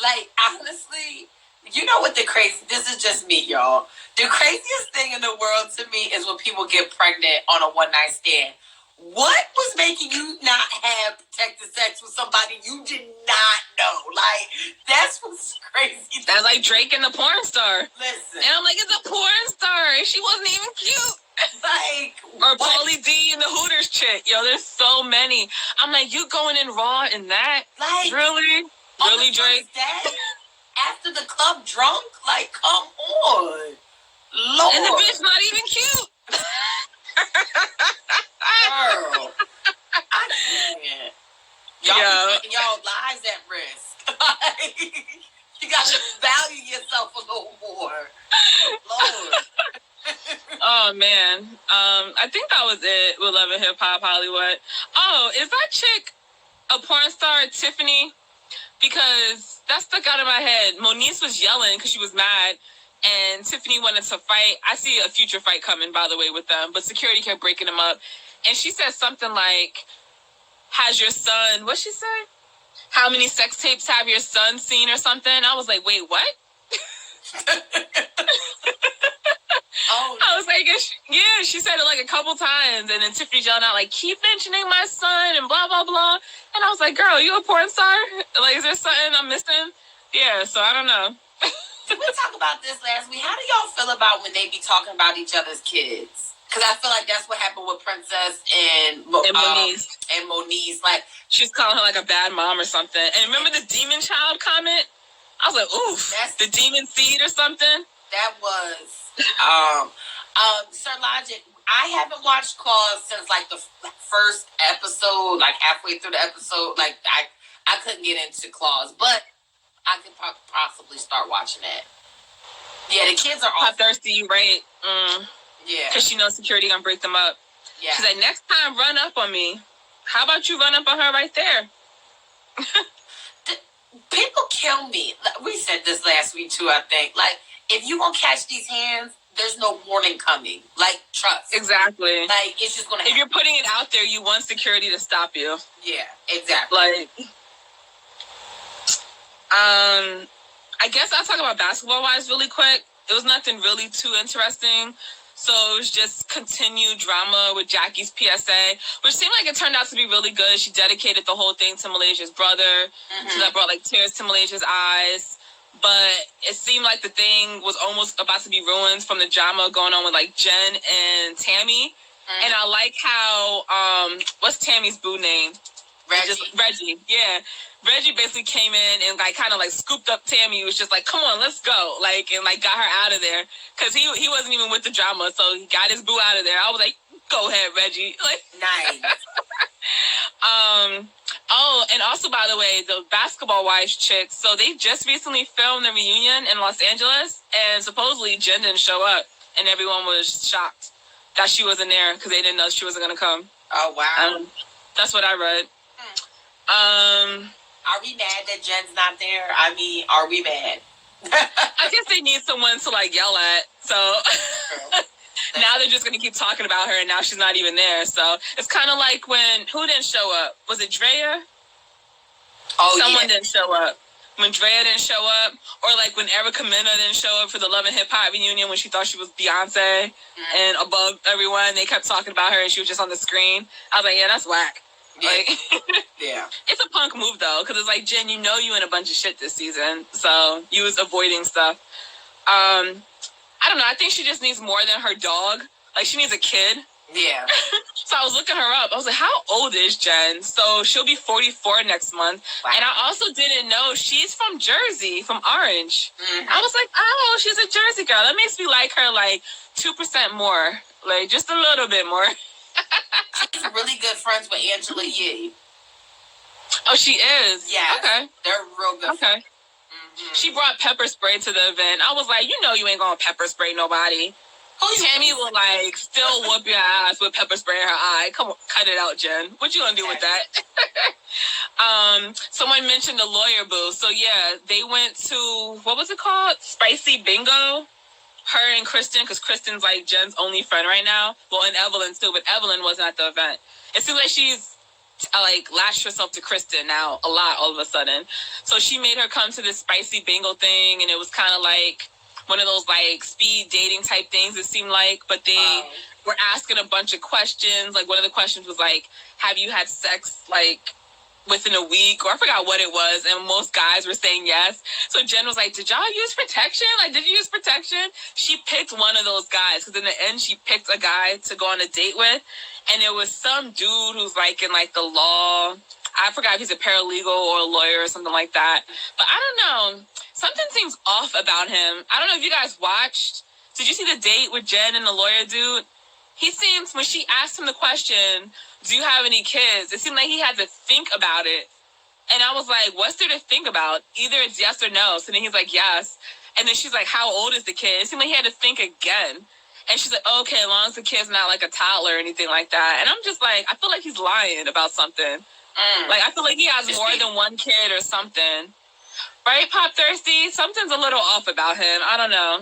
like, honestly, you know what this is just me, y'all. The craziest thing in the world to me is when people get pregnant on a one-night stand. What was making you not have protected sex with somebody you did not know? Like, that's what's crazy. That's like Drake and the porn star. Listen. And I'm like, it's a porn star. She wasn't even cute. Like, or Pauly D and the Hooters chick. Yo, there's so many. I'm like, you going in raw in that? Like, really? Really, Drake? Day, after the club drunk? Like, come on. Lord. And the bitch not even cute. Girl. I can't. Y'all putting y'all lives at risk. Like, you got to value yourself a little more. Lord. Oh, man. I think that was it with Love and Hip Hop Hollywood. Oh, is that chick a porn star, Tiffany? Because that stuck out of my head. Moniece was yelling because she was mad, and Tiffany wanted to fight. I see a future fight coming, by the way, with them, but security kept breaking them up. And she said something like, has your son, what'd she say? How many sex tapes have your son seen or something? I was like, wait, what? I was like, yeah, she said it like a couple times, and then Tiffany's yelling out like, keep mentioning my son and blah, blah, blah. And I was like, girl, you a porn star? Like, is there something I'm missing? Yeah, so I don't know. Did we talk about this last week? How do y'all feel about when they be talking about each other's kids? Because I feel like that's what happened with Princess and Moniece. Like, she's calling her like a bad mom or something. And remember the demon child comment? I was like, oof, that's the demon seed or something? That was... Sir Logic, I haven't watched Claws since like the first episode, like halfway through the episode. Like I couldn't get into Claws, but I could possibly start watching it. Yeah, the kids are all thirsty, right? Yeah, because she knows security gonna break them up. Yeah, she's like, next time run up on me. How about you run up on her right there? People kill me. We said this last week too, I think. Like, if you gonna catch these hands, there's no warning coming. Like, trust. Exactly. Like, it's just gonna happen. If you're putting it out there, you want security to stop you. Yeah, exactly. Like, I guess I'll talk about basketball-wise really quick. It was nothing really too interesting. So it was just continued drama with Jackie's PSA, which seemed like it turned out to be really good. She dedicated the whole thing to Malaysia's brother. So that brought like tears to Malaysia's eyes. But it seemed like the thing was almost about to be ruined from the drama going on with like Jen and Tammy. And I like how, what's Tammy's boo name? Reggie, yeah. Reggie basically came in and like kind of like scooped up Tammy. He was just like, "Come on, let's go!" Like, and like got her out of there because he wasn't even with the drama, so he got his boo out of there. I was like, "Go ahead, Reggie!" Like, nice. Oh, and also by the way, the basketball wives chicks. So they just recently filmed the reunion in Los Angeles, and supposedly Jen didn't show up, and everyone was shocked that she wasn't there because they didn't know she wasn't gonna come. Oh wow. That's what I read. Are we mad that Jen's not there? I mean, are we mad? I guess they need someone to like yell at. So now they're just gonna keep talking about her, and now she's not even there. So it's kind of like when who didn't show up? Was it Drita? Oh, someone didn't show up. When Drea didn't show up, or like when Erica Mena didn't show up for the Love and Hip Hop reunion when she thought she was Beyonce and above everyone, they kept talking about her and she was just on the screen. I was like, yeah, that's whack. Yeah. Like, yeah. It's a punk move though, because it's like, Jen, you know you in a bunch of shit this season, so you was avoiding stuff. I don't know. I think she just needs more than her dog. Like, she needs a kid. Yeah. So I was looking her up. I was like, how old is Jen? So she'll be 44 next month. Wow. And I also didn't know she's from Jersey, from Orange. I was like, oh, she's a Jersey girl. That makes me like her like 2% more. Like, just a little bit more. She's really good friends with Angela Yee. Oh, she is? Yeah. Okay. They're real good friends. She brought pepper spray to the event. I was like, you know you ain't gonna pepper spray nobody. Tammy will like still whoop your ass with pepper spray in her eye. Come on, cut it out, Jen. What you gonna do with that? Someone mentioned the lawyer booth. So yeah, they went to, what was it called? Spicy Bingo. Her and Kristen, because Kristen's like Jen's only friend right now. Well, and Evelyn too, but Evelyn wasn't at the event. It seems like she's like latched herself to Kristen now a lot all of a sudden. So she made her come to this spicy bingo thing, and it was kind of like one of those like speed dating type things, it seemed like, but they were asking a bunch of questions. Like one of the questions was like, have you had sex like within a week? Or I forgot what it was. And most guys were saying yes. So Jen was like, did y'all use protection? Like, did you use protection? She picked one of those guys. Because in the end, she picked a guy to go on a date with. And it was some dude who's like in like the law. I forgot if he's a paralegal or a lawyer or something like that. But I don't know. Something seems off about him. I don't know if you guys watched. Did you see the date with Jen and the lawyer dude? He seems, when she asked him the question, do you have any kids? It seemed like he had to think about it. And I was like, what's there to think about? Either it's yes or no. So then he's like, yes. And then she's like, how old is the kid? It seemed like he had to think again. And she's like, okay, as long as the kid's not like a toddler or anything like that. And I'm just like, I feel like he's lying about something. Like, I feel like he has more than one kid or something. Right, Pop Thirsty? Something's a little off about him. I don't know.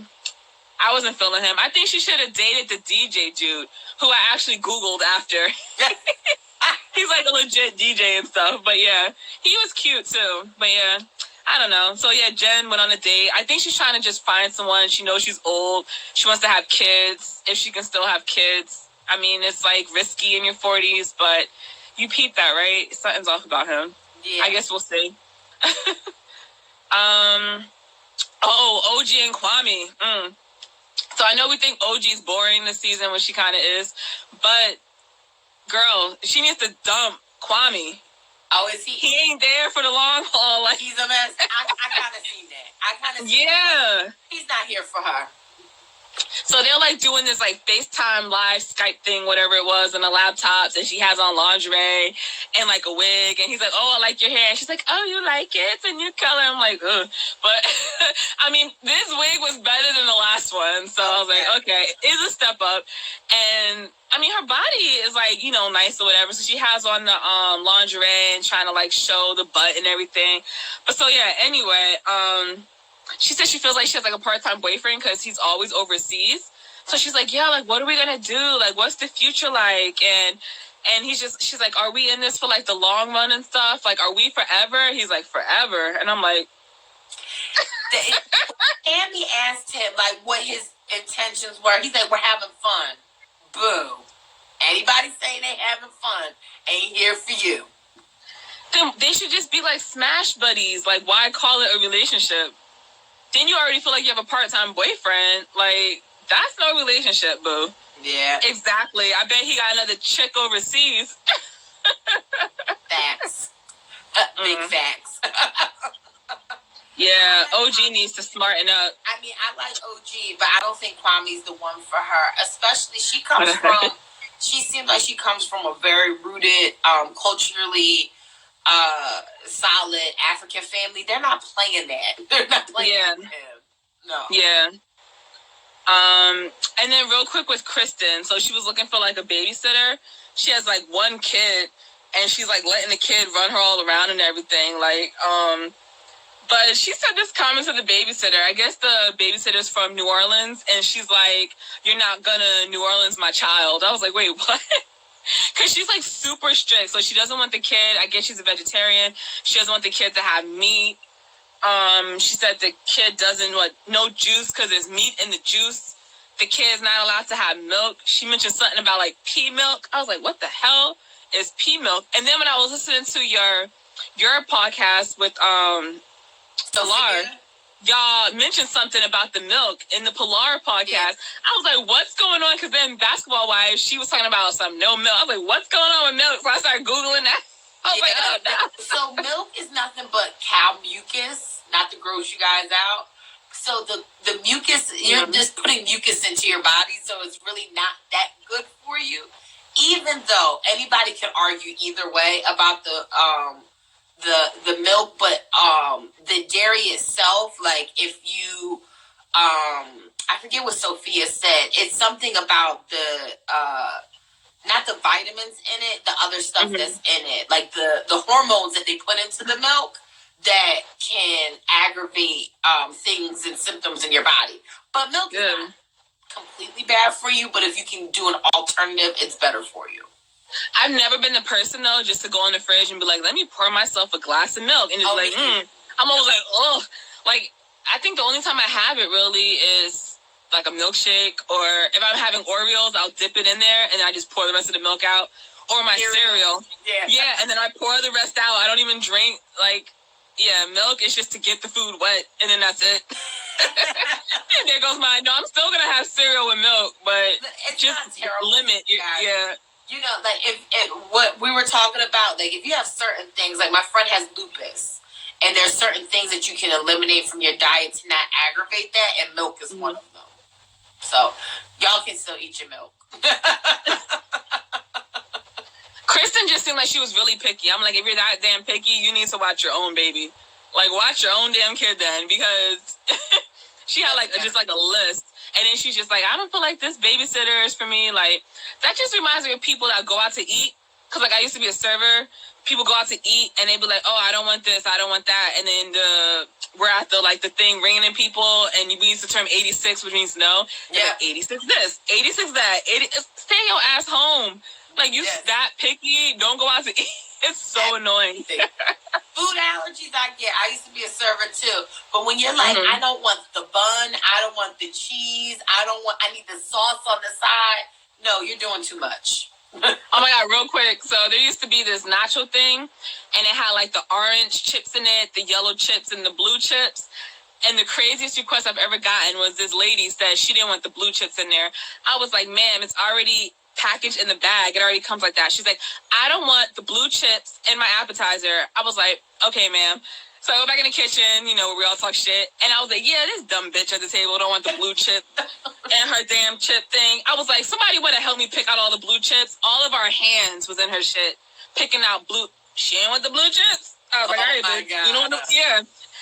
I wasn't feeling him. I think she should have dated the DJ dude, who I actually Googled after. He's like a legit DJ and stuff. But yeah, he was cute too. But yeah, I don't know. So yeah, Jen went on a date. I think she's trying to just find someone. She knows she's old. She wants to have kids, if she can still have kids. I mean, it's like risky in your 40s, but you peep that, right? Something's off about him. Yeah. I guess we'll see. OG and Kwame. So I know we think OG's boring this season, which she kind of is. But, girl, she needs to dump Kwame. Oh, is he? He ain't there for the long haul. Like, he's a mess. I kind of seen that. Yeah. He's not here for her. So they're like doing this like FaceTime live Skype thing, whatever it was, on the laptops, and she has on lingerie and like a wig, and he's like, oh, I like your hair, and she's like, oh, you like it? It's a new color. I'm like, ugh. But I mean, this wig was better than the last one, so I was like, okay, it's a step up. And I mean, her body is like, you know, nice or whatever, so she has on the lingerie and trying to like show the butt and everything. But so yeah, anyway, she said she feels like she has like a part-time boyfriend because he's always overseas. So she's like, yeah, like, what are we going to do? Like, what's the future like? And she's like, are we in this for like the long run and stuff? Like, are we forever? He's like, forever. And I'm like, Andy asked him like what his intentions were. He's like, we're having fun. Boo. Anybody saying they having fun ain't here for you. Then they should just be like smash buddies. Like, why call it a relationship? Then you already feel like you have a part-time boyfriend. Like, that's no relationship, boo. Yeah. Exactly. I bet he got another chick overseas. Facts. Big facts. Yeah, OG needs to smarten up. I mean, I like OG, but I don't think Kwame's the one for her. Especially, she seems like she comes from a very rooted, culturally solid African family. They're not playing that. They're not playing with him. No. Yeah. And then real quick with Kristen. So she was looking for like a babysitter. She has like one kid, and she's like letting the kid run her all around and everything. Like, but she said this comment to the babysitter. I guess the babysitter's from New Orleans, and she's like, "You're not gonna New Orleans my child." I was like, wait, what? Because she's like super strict. So she doesn't want the kid. I guess she's a vegetarian. She doesn't want the kid to have meat. She said the kid doesn't want no juice because there's meat in the juice. The kid's not allowed to have milk. She mentioned something about like pea milk. I was like, what the hell is pea milk? And then when I was listening to your podcast with Pilar, y'all mentioned something about the milk in the Pilar podcast. I was like, what's going on? Because then basketball wise, she was talking about some no milk. I was like, what's going on with milk? So I started Googling that. I was like, oh no. So milk is nothing but cow mucus, not to gross you guys out. So the mucus, you're just putting mucus into your body, so it's really not that good for you. Even though anybody can argue either way about the milk, but the dairy itself, like if you I forget what Sophia said. It's something about the not the vitamins in it, the other stuff that's in it, like the hormones that they put into the milk that can aggravate things and symptoms in your body. But milk is not completely bad for you, but if you can do an alternative, it's better for you. I've never been the person, though, just to go in the fridge and be like, let me pour myself a glass of milk. And it's I'm always like, oh. Like, I think the only time I have it really is like a milkshake, or if I'm having Oreos, I'll dip it in there and I just pour the rest of the milk out. Or my cereal. Yeah, and then I pour the rest out. I don't even drink, like, milk is just to get the food wet, and then that's it. And there goes mine. No, I'm still going to have cereal with milk, but it's just not terrible, limit. Yeah. You know, like, if what we were talking about, like, if you have certain things, like my friend has lupus, and there's certain things that you can eliminate from your diet to not aggravate that, and milk is one of them. So, y'all can still eat your milk. Kristen just seemed like she was really picky. I'm like, if you're that damn picky, you need to watch your own baby. Like, watch your own damn kid then, because she had like just like a list. And then she's just like, I don't feel like this babysitter is for me. Like, that just reminds me of people that go out to eat. Because, like, I used to be a server. People go out to eat, and they be like, oh, I don't want this, I don't want that. And then we're at the thing ringing in people, and we use the term 86, which means no. Yeah. Like, 86 this, 86 that. Stay your ass home. Like, you that picky, don't go out to eat. It's so annoying. Food allergies, I get. I used to be a server too. But when you're like, I don't want the bun, I don't want the cheese, I need the sauce on the side. No, you're doing too much. Oh my God, real quick. So there used to be this nacho thing, and it had like the orange chips in it, the yellow chips, and the blue chips. And the craziest request I've ever gotten was this lady said she didn't want the blue chips in there. I was like, ma'am, it's already packaged in the bag. It already comes like that. She's like, I don't want the blue chips in my appetizer. I was like, okay, ma'am. So I go back in the kitchen, where we all talk shit. And I was like, yeah, this dumb bitch at the table don't want the blue chip and her damn chip thing. I was like, somebody would have helped me pick out all the blue chips. All of our hands was in her shit, picking out blue. She didn't want the blue chips. I was like, all right, bitch. You know what? Yeah.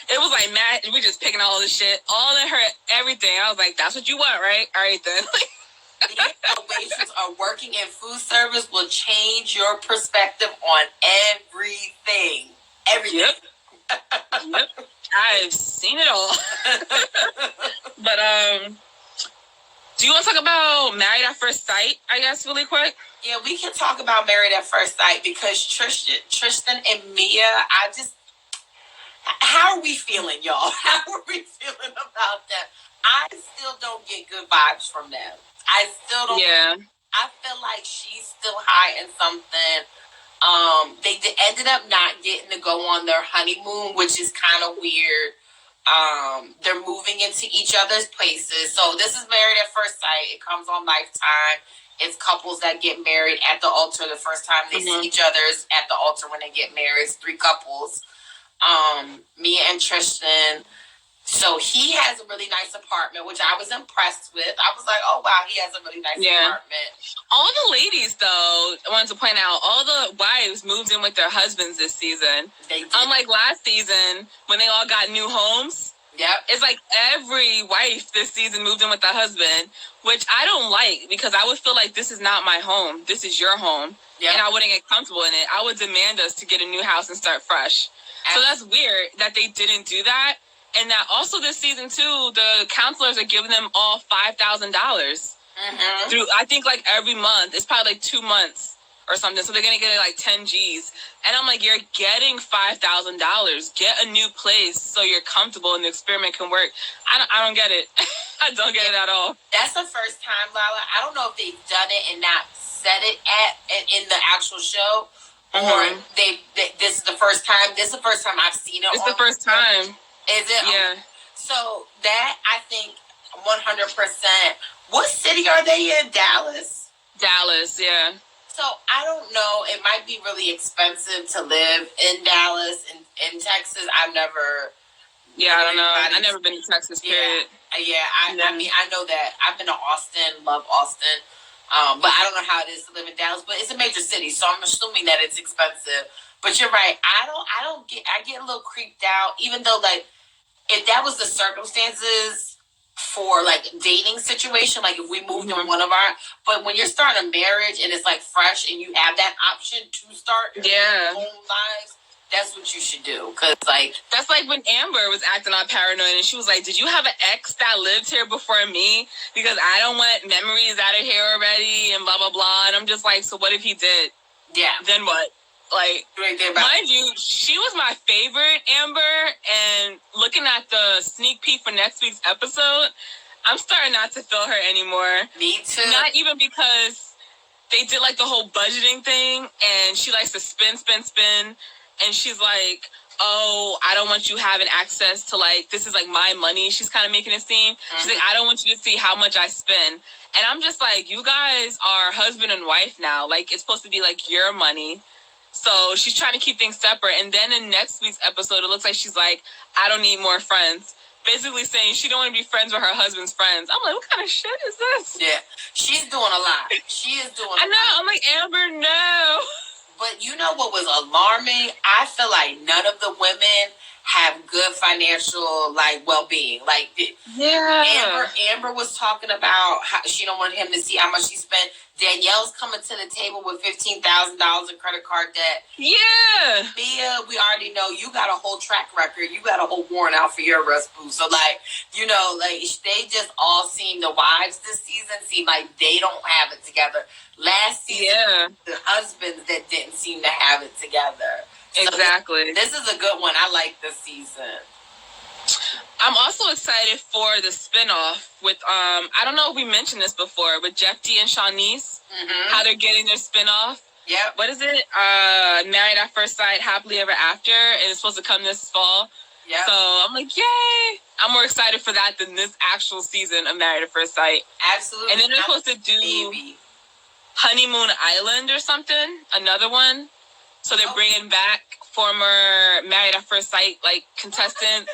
It was like mad. We just picking all this shit, all in her, everything. I was like, that's what you want, right? All right, then. Waitresses are working in food service will change your perspective on everything. Everything. Yep. I've seen it all. But Do you want to talk about Married at First Sight, I guess, really quick? Yeah, we can talk about Married at First Sight because Tristan and Mia, how are we feeling, y'all? How are we feeling about them? I still don't get good vibes from them. I still don't. Yeah. I feel like she's still high in something. They ended up not getting to go on their honeymoon, which is kind of weird. They're moving into each other's places. So this is Married at First Sight. It comes on Lifetime. It's couples that get married at the altar the first time they see each other is at the altar when they get married. It's 3 couples. Mia and Tristan. So he has a really nice apartment, which I was impressed with. I was like, oh, wow, he has a really nice apartment. All the ladies, though, I wanted to point out, all the wives moved in with their husbands this season. They did. Unlike last season, when they all got new homes. Yep. It's like every wife this season moved in with a husband, which I don't like because I would feel like this is not my home. This is your home. Yep. And I wouldn't get comfortable in it. I would demand us to get a new house and start fresh. So that's weird that they didn't do that. And that also this season, too, the counselors are giving them all $5,000 through, I think, like every month. It's probably like 2 months or something. So they're going to get like 10 G's. And I'm like, you're getting $5,000. Get a new place so you're comfortable and the experiment can work. I don't get it. I don't get it at all. That's the first time, Lala. I don't know if they've done it and not said it in the actual show. Or this is the first time. This is the first time I've seen it. It's the first time. Is it? Yeah. So that, I think, 100%. What city are they in? Dallas? Dallas, yeah. So I don't know. It might be really expensive to live in Dallas, in Texas. I've never... Yeah, I don't know. I've never been to Texas, period. Yeah, I mean, I know that. I've been to Austin, love Austin. But I don't know how it is to live in Dallas. But it's a major city, so I'm assuming that it's expensive. But you're right. I get a little creeped out, even though, like, if that was the circumstances for, like, dating situation, like, if we moved in one of our, but when you're starting a marriage and it's, like, fresh and you have that option to start your own lives, that's what you should do. Because, like, that's like when Amber was acting all paranoid and she was like, did you have an ex that lived here before me? Because I don't want memories out of here already and blah, blah, blah. And I'm just like, so what if he did? Yeah. Then what? Like, mind you, she was my favorite, Amber, and looking at the sneak peek for next week's episode, I'm starting not to feel her anymore. Me too. Not even because they did, like, the whole budgeting thing, and she likes to spin, and she's like, oh, I don't want you having access to, like, this is, like, my money. She's kind of making it seem. She's like, I don't want you to see how much I spend. And I'm just like, you guys are husband and wife now. Like, it's supposed to be, like, your money. So she's trying to keep things separate. And then in next week's episode, it looks like she's like, I don't need more friends. Basically saying she don't want to be friends with her husband's friends. I'm like, what kind of shit is this? Yeah, she's doing a lot. She is doing a lot. I know. I'm like, Amber, no. But you know what was alarming? I feel like none of the women have good financial, like, well-being. Like, Amber was talking about how she don't want him to see how much she spent. Danielle's coming to the table with $15,000 in credit card debt. Yeah. Mia, we already know you got a whole track record. You got a whole warrant out for your arrest, boo. So, like, you know, like, they just all seem, the wives this season seem like they don't have it together. Last season, the husbands that didn't seem to have it together. So exactly. This is a good one. I like this season. I'm also excited for the spinoff with, I don't know if we mentioned this before, with Jeff D and Shawnice, how they're getting their spinoff. Yep. What is it? Married at First Sight, Happily Ever After, and it's supposed to come this fall. Yep. So I'm like, yay! I'm more excited for that than this actual season of Married at First Sight. Absolutely. And then they're supposed to do Honeymoon Island or something, another one. So they're bringing back former Married at First Sight, like, contestants.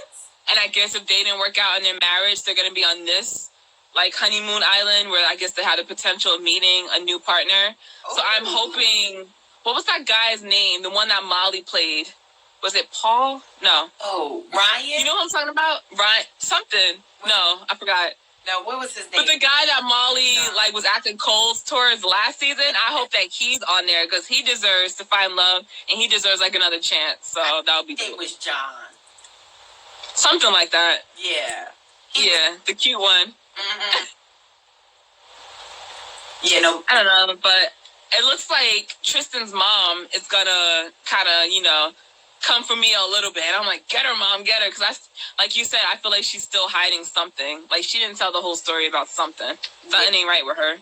And I guess if they didn't work out in their marriage, they're going to be on this, like, honeymoon island where I guess they had the potential of meeting a new partner. So I'm hoping, what was that guy's name? The one that Molly played. Was it Paul? No. Oh, Ryan? You know what I'm talking about? Ryan, something. No, I forgot. No, what was his name? But the guy that Molly, like, was acting cold towards last season, I hope that he's on there because he deserves to find love and he deserves, like, another chance. So that would be cool. It was John. Something like that. Yeah. Yeah, the cute one. Yeah, no. I don't know, but it looks like Tristan's mom is gonna kind of, come for me a little bit. I'm like, get her, mom, get her. Because, like you said, I feel like she's still hiding something. Like, she didn't tell the whole story about something. Something ain't right with her.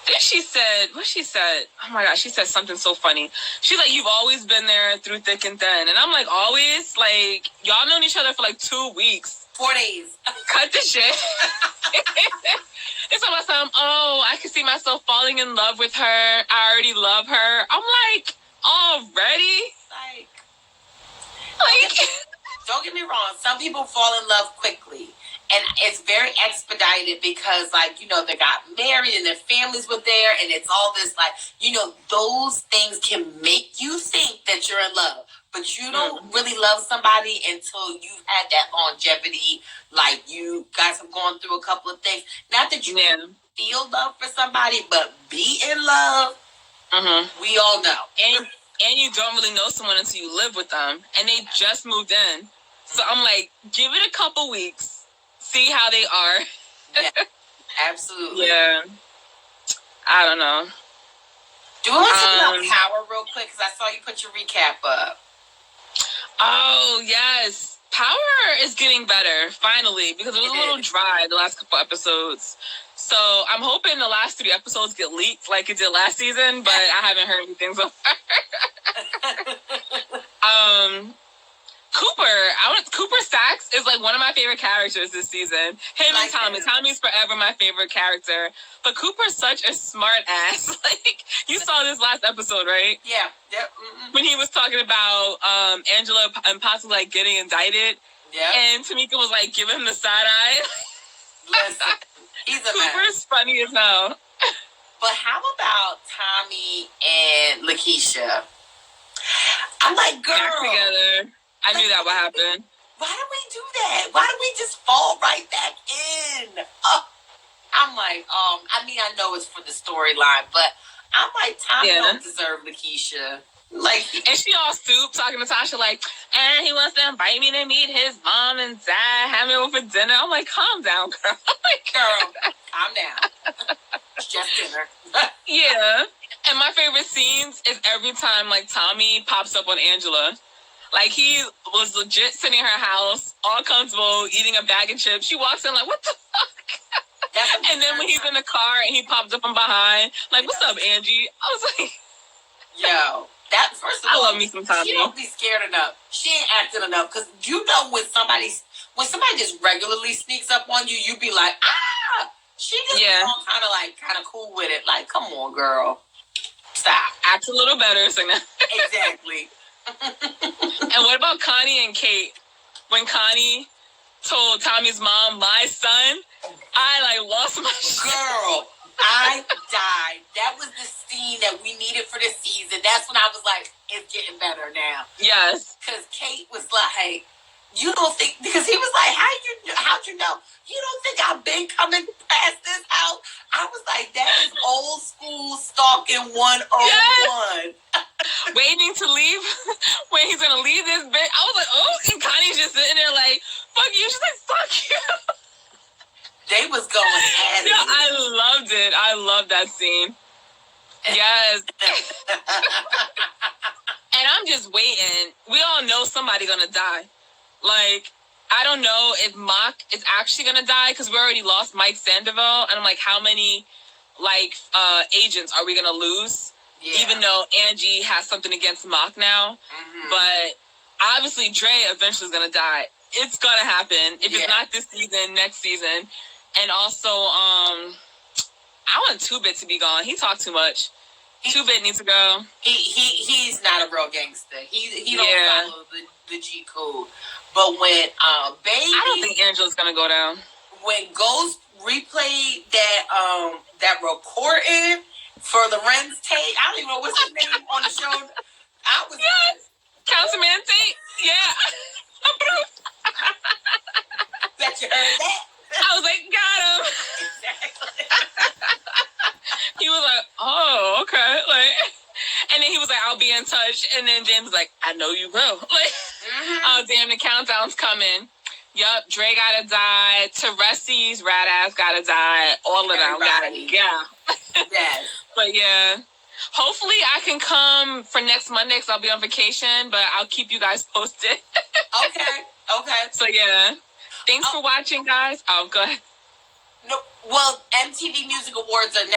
Then she said, oh my gosh, she said something so funny. She's like, you've always been there through thick and thin. And I'm like, always? Like, y'all known each other for like 2 weeks. 4 days. Cut the shit. It's about some, I can see myself falling in love with her. I already love her. I'm like, already? Like don't get me wrong. Some people fall in love quickly. And it's very expedited because, like, they got married and their families were there. And it's all this, like, those things can make you think that you're in love. But you don't really love somebody until you've had that longevity. Like, you guys have gone through a couple of things. Not that you feel love for somebody, but be in love. We all know. And you don't really know someone until you live with them. And they just moved in. So I'm like, give it a couple weeks. See how they are. Yeah, absolutely. Yeah. I don't know. Do we want to talk about Power real quick? Because I saw you put your recap up. Oh, yes. Power is getting better, finally, because it was a little dry the last couple episodes. So I'm hoping the last 3 episodes get leaked like it did last season, but I haven't heard anything so far. Cooper Saxe is like one of my favorite characters this season. Him and Tommy. Tommy's forever my favorite character. But Cooper's such a smart ass. Like, you saw this last episode, right? Yeah. Yep. When he was talking about Angela and possibly like getting indicted. Yeah. And Tamika was like giving him the side eye. Listen, he's a Cooper's mess. funny as hell. But how about Tommy and Lakeisha? I'm like, girl. Back together. I knew that would happen. Why did we do that? Why did we just fall right back in? I'm like, I know it's for the storyline, but I'm like, Tommy don't deserve Lakeisha. Like, and she all stooped talking to Tasha like, and he wants to invite me to meet his mom and dad, have me over for dinner. I'm like, calm down, girl. Girl, calm down. It's just dinner. Yeah. And my favorite scenes is every time like Tommy pops up on Angela. Like, he was legit sitting in her house, all comfortable, eating a bag of chips. She walks in like, what the fuck? And then when he's in the car and he pops up from behind, like, what's up, Angie? I was like, yo, that first of all, I love me some Tommy. She don't be scared enough. She ain't acting enough. Because when somebody just regularly sneaks up on you, you be like, ah! She just kind of cool with it. Like, come on, girl. Stop. Act a little better. So Exactly. And what about Connie and Kate? When Connie told Tommy's mom, my son, I lost my shit. Girl, I died. That was the scene that we needed for this season. That's when I was like, it's getting better now. Yes. Because Kate was like, you don't think, because he was like, how'd you know? You don't think I've been coming past this house? I was like, that is old school stalking 101. Yes. Waiting to leave when he's going to leave this bitch. I was like, oh, and Connie's just sitting there like, fuck you. She's like, fuck you. They was going at it. Yeah, I loved it. I loved that scene. Yes. And I'm just waiting. We all know somebody's going to die. Like, I don't know if Mock is actually going to die because we already lost Mike Sandoval. And I'm like, how many, agents are we going to lose? Yeah. Even though Angie has something against Mock now. Mm-hmm. But obviously, Dre eventually is going to die. It's going to happen. If it's not this season, next season. And also, I want 2-Bit to be gone. He talked too much. 2-Bit needs to go. He's not a real gangster. He don't follow the G code. But when Baby, I don't think Angela's gonna go down. When Ghost replayed that recording for Lorenz Tate, I don't even know what's his name on the show. I was Councilman Tate. Yeah. Bet you heard that. I was like, got him. Exactly. He was like, oh, okay. And then he was like, I'll be in touch. And then James was like, I know you will. Oh, damn, the countdown's coming. Yup, Dre gotta die. Teresi's rat ass gotta die. All of them gotta Yes. But yeah. Hopefully I can come for next Monday because I'll be on vacation, but I'll keep you guys posted. Okay. So yeah. Thanks for watching, guys. Oh, go ahead. No, well, MTV Music Awards are